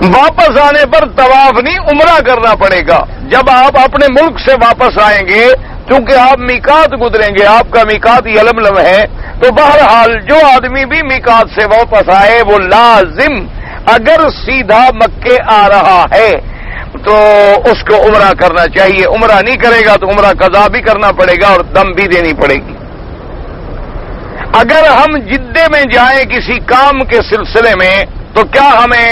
واپس آنے پر طواف نہیں عمرہ کرنا پڑے گا. جب آپ اپنے ملک سے واپس آئیں گے, چونکہ آپ میقات گزریں گے, آپ کا میقات یلملم ہے, تو بہرحال جو آدمی بھی میقات سے واپس آئے وہ لازم اگر سیدھا مکے آ رہا ہے تو اس کو عمرہ کرنا چاہیے. عمرہ نہیں کرے گا تو عمرہ قضا بھی کرنا پڑے گا اور دم بھی دینی پڑے گی. اگر ہم جدے میں جائیں کسی کام کے سلسلے میں تو کیا ہمیں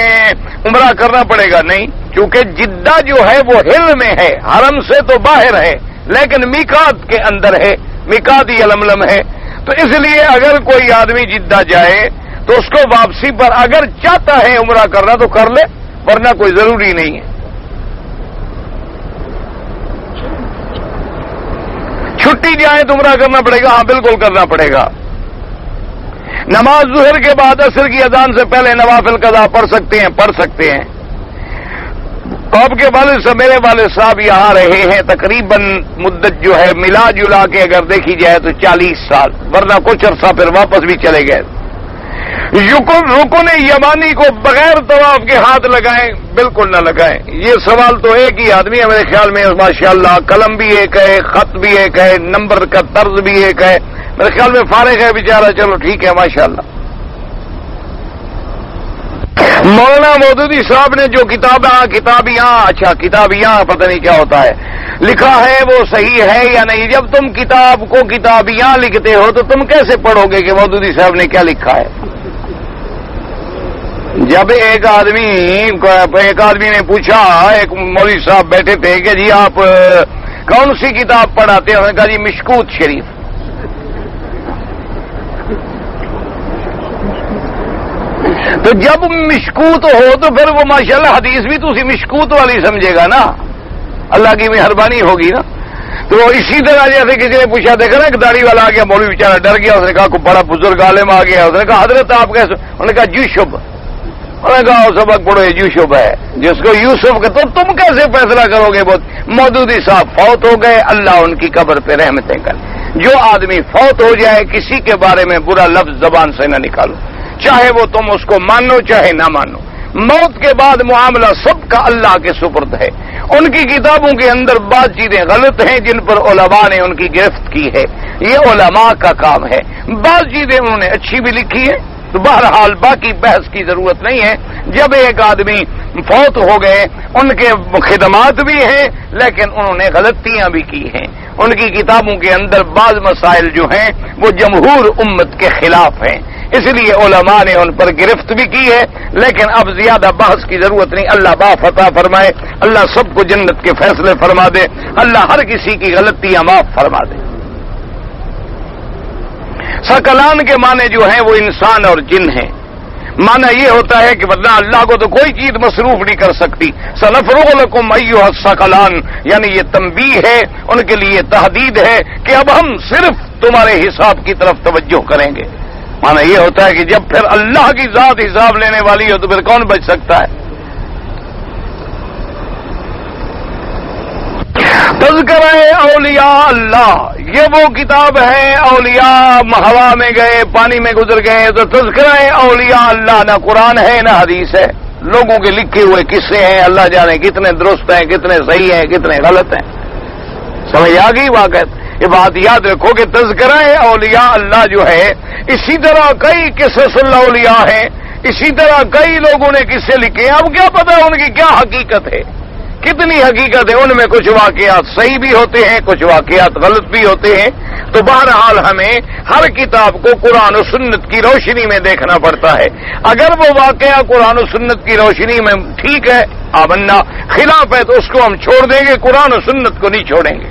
عمرہ کرنا پڑے گا؟ نہیں, کیونکہ جدہ جو ہے وہ ہل میں ہے, حرم سے تو باہر ہے لیکن میقات کے اندر ہے, میقات یلملم ہے. تو اس لیے اگر کوئی آدمی جدہ جائے تو اس کو واپسی پر اگر چاہتا ہے عمرہ کرنا تو کر لے, ورنہ کوئی ضروری نہیں ہے. چھٹی جائے تو عمرہ کرنا پڑے گا؟ ہاں بالکل کرنا پڑے گا. نماز ظہر کے بعد عصر کی اذان سے پہلے نوافل قضا پڑھ سکتے ہیں. آپ کے والد صاحب, میرے والد صاحب یہاں رہے ہیں تقریباً مدت جو ہے ملا جلا کے اگر دیکھی جائے تو 40 سال, ورنہ کچھ عرصہ پھر واپس بھی چلے گئے. رکن یمانی کو بغیر طواف کے ہاتھ لگائیں؟ بالکل نہ لگائیں. یہ سوال تو ایک ہی آدمی ہے میرے خیال میں, ماشاءاللہ قلم بھی ایک ہے, خط بھی ایک ہے, نمبر کا طرز بھی ایک ہے, میرے خیال میں فارغ ہے بیچارہ. چلو ٹھیک ہے ماشاءاللہ. مولانا مودودی صاحب نے جو کتابیاں پتہ نہیں کیا ہوتا ہے لکھا ہے وہ صحیح ہے یا نہیں؟ جب تم کتاب کو کتابیاں لکھتے ہو تو تم کیسے پڑھو گے کہ مودودی صاحب نے کیا لکھا ہے؟ جب ایک آدمی نے پوچھا, ایک مولوی صاحب بیٹھے تھے کہ جی آپ کون سی کتاب پڑھاتے ہیں؟ انہوں نے کہا جی مشکوت شریف. تو جب مشکوت ہو تو پھر وہ ماشاءاللہ حدیث بھی تو اسی مشکوت والی سمجھے گا نا, اللہ کی مہربانی ہوگی نا. تو اسی طرح جیسے کسی نے پوچھا, دیکھا نا ایک داڑھی والا آ گیا, مولوی بیچارہ ڈر گیا, اس نے کہا کوئی بڑا بزرگ عالم آ گیا, اس نے کہا حضرت آپ کیسے؟ انہوں نے کہا یوسف. انہوں نے کہا سبق پڑھو یوسف ہے جس کو یوسف کا, تو تم کیسے فیصلہ کرو گے؟ مودودی صاحب فوت ہو گئے, اللہ ان کی قبر پہ رحمتیں کرے. جو آدمی فوت ہو جائے کسی کے بارے میں برا لفظ زبان سے نہ نکالو, چاہے وہ تم اس کو مانو چاہے نہ مانو. موت کے بعد معاملہ سب کا اللہ کے سپرد ہے. ان کی کتابوں کے اندر بعض چیزیں غلط ہیں جن پر علماء نے ان کی گرفت کی ہے, یہ علماء کا کام ہے. بعض چیزیں انہوں نے اچھی بھی لکھی ہیں, تو بہرحال باقی بحث کی ضرورت نہیں ہے. جب ایک آدمی فوت ہو گئے، ان کے خدمات بھی ہیں لیکن انہوں نے غلطیاں بھی کی ہیں، ان کی کتابوں کے اندر بعض مسائل جو ہیں وہ جمہور امت کے خلاف ہیں، اس لیے علماء نے ان پر گرفت بھی کی ہے، لیکن اب زیادہ بحث کی ضرورت نہیں۔ اللہ معاف عطا فرمائے، اللہ سب کو جنت کے فیصلے فرما دے، اللہ ہر کسی کی غلطیاں معاف فرما دے۔ ثقلان کے معنی جو ہیں وہ انسان اور جن ہیں۔ معنی یہ ہوتا ہے کہ ورنہ اللہ کو تو کوئی چیز مصروف نہیں کر سکتی۔ سنفرغ لکم ایھا الثقلان، یعنی یہ تنبیہ ہے، ان کے لیے تحدید ہے کہ اب ہم صرف تمہارے حساب کی طرف توجہ کریں گے۔ معنی یہ ہوتا ہے کہ جب پھر اللہ کی ذات حساب لینے والی ہو تو پھر کون بچ سکتا ہے؟ تذکرہ اولیاء اللہ، یہ وہ کتاب ہے، اولیاء ہوا میں گئے، پانی میں گزر گئے، تو تذکرہ اولیاء اللہ نہ قرآن ہے نہ حدیث ہے، لوگوں کے لکھے ہوئے قصے ہیں، اللہ جانے کتنے درست ہیں، کتنے صحیح ہیں، کتنے غلط ہیں۔ سمجھ آ گئی واقع؟ یہ بات یاد رکھو کہ تذکرہ اولیاء اللہ جو ہے، اسی طرح کئی قصص الاولیاء ہیں، اسی طرح کئی لوگوں نے قصے لکھے ہیں، اب کیا پتہ ان کی کیا حقیقت ہے، کتنی حقیقت ہے، ان میں کچھ واقعات صحیح بھی ہوتے ہیں، کچھ واقعات غلط بھی ہوتے ہیں، تو بہرحال ہمیں ہر کتاب کو قرآن و سنت کی روشنی میں دیکھنا پڑتا ہے۔ اگر وہ واقعہ قرآن و سنت کی روشنی میں ٹھیک ہے، آمنا، خلاف ہے تو اس کو ہم چھوڑ دیں گے، قرآن و سنت کو نہیں چھوڑیں گے۔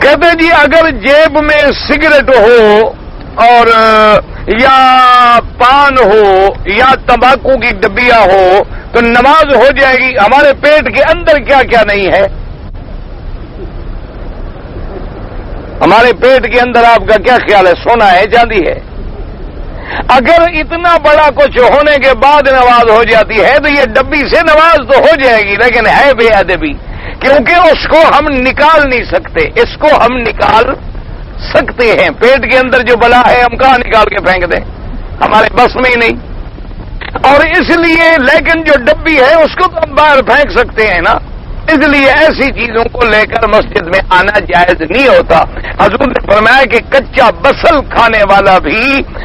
کہتے جی اگر جیب میں سگریٹ ہو اور یا پان ہو یا تمباکو کی ڈبیاں ہو تو نماز ہو جائے گی۔ ہمارے پیٹ کے اندر کیا کیا نہیں ہے؟ ہمارے پیٹ کے اندر آپ کا کیا خیال ہے؟ سونا ہے، چاندی ہے؟ اگر اتنا بڑا کچھ ہونے کے بعد نماز ہو جاتی ہے تو یہ ڈبی سے نماز تو ہو جائے گی، لیکن ہے بے ادبی، کیونکہ اس کو ہم نکال نہیں سکتے۔ اس کو ہم نکال سکتے ہیں، پیٹ کے اندر جو بلا ہے ہم کہاں نکال کے پھینک دیں؟ ہمارے بس میں ہی نہیں، اور اس لیے لیکن جو ڈبی ہے اس کو تو ہم باہر پھینک سکتے ہیں نا، اس لیے ایسی چیزوں کو لے کر مسجد میں آنا جائز نہیں ہوتا۔ حضور نے فرمایا کہ کچا بسل کھانے والا بھی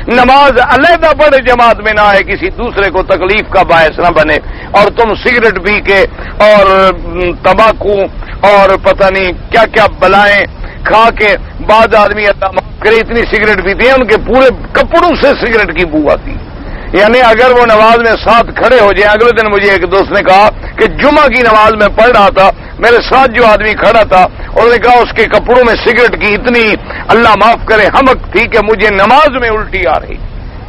نماز علیحدہ بڑے جماعت میں نہ آئے، کسی دوسرے کو تکلیف کا باعث نہ بنے، اور تم سگریٹ پی کے اور تمباکو اور پتہ نہیں کیا کیا بلائیں کھا کے، بعض آدمی اللہ معاف کرے اتنی سگریٹ پیتے ہیں ان کے پورے کپڑوں سے سگریٹ کی بو آتی، یعنی اگر وہ نماز میں ساتھ کھڑے ہو جائیں۔ اگلے دن مجھے ایک دوست نے کہا کہ جمعہ کی نماز میں پڑھ رہا تھا، میرے ساتھ جو آدمی کھڑا تھا انہوں نے کہا اس کے کپڑوں میں سگریٹ کی اتنی اللہ معاف کرے حمق تھی کہ مجھے نماز میں الٹی آ رہی،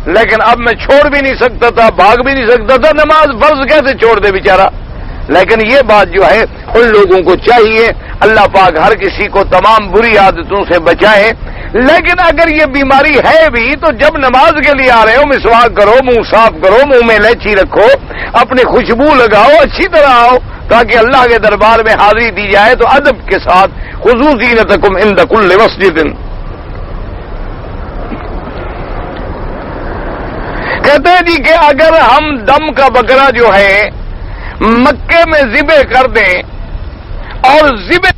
لیکن اب میں چھوڑ بھی نہیں سکتا تھا، بھاگ بھی نہیں سکتا تھا، نماز فرض کیسے چھوڑ دے بیچارہ۔ لیکن یہ بات جو ہے ان لوگوں کو چاہیے، اللہ پاک ہر کسی کو تمام بری عادتوں سے بچائے، لیکن اگر یہ بیماری ہے بھی تو جب نماز کے لیے آ رہے ہو مسواک کرو، منہ صاف کرو، منہ میں الائچی رکھو، اپنی خوشبو لگاؤ، اچھی طرح آؤ تاکہ اللہ کے دربار میں حاضری دی جائے، تو ادب کے ساتھ خذوا زینتکم عند کل مسجد۔ کہتے ہیں جی کہ اگر ہم دم کا بکرا جو ہے مکے میں ذبح کر دیں اور ذبح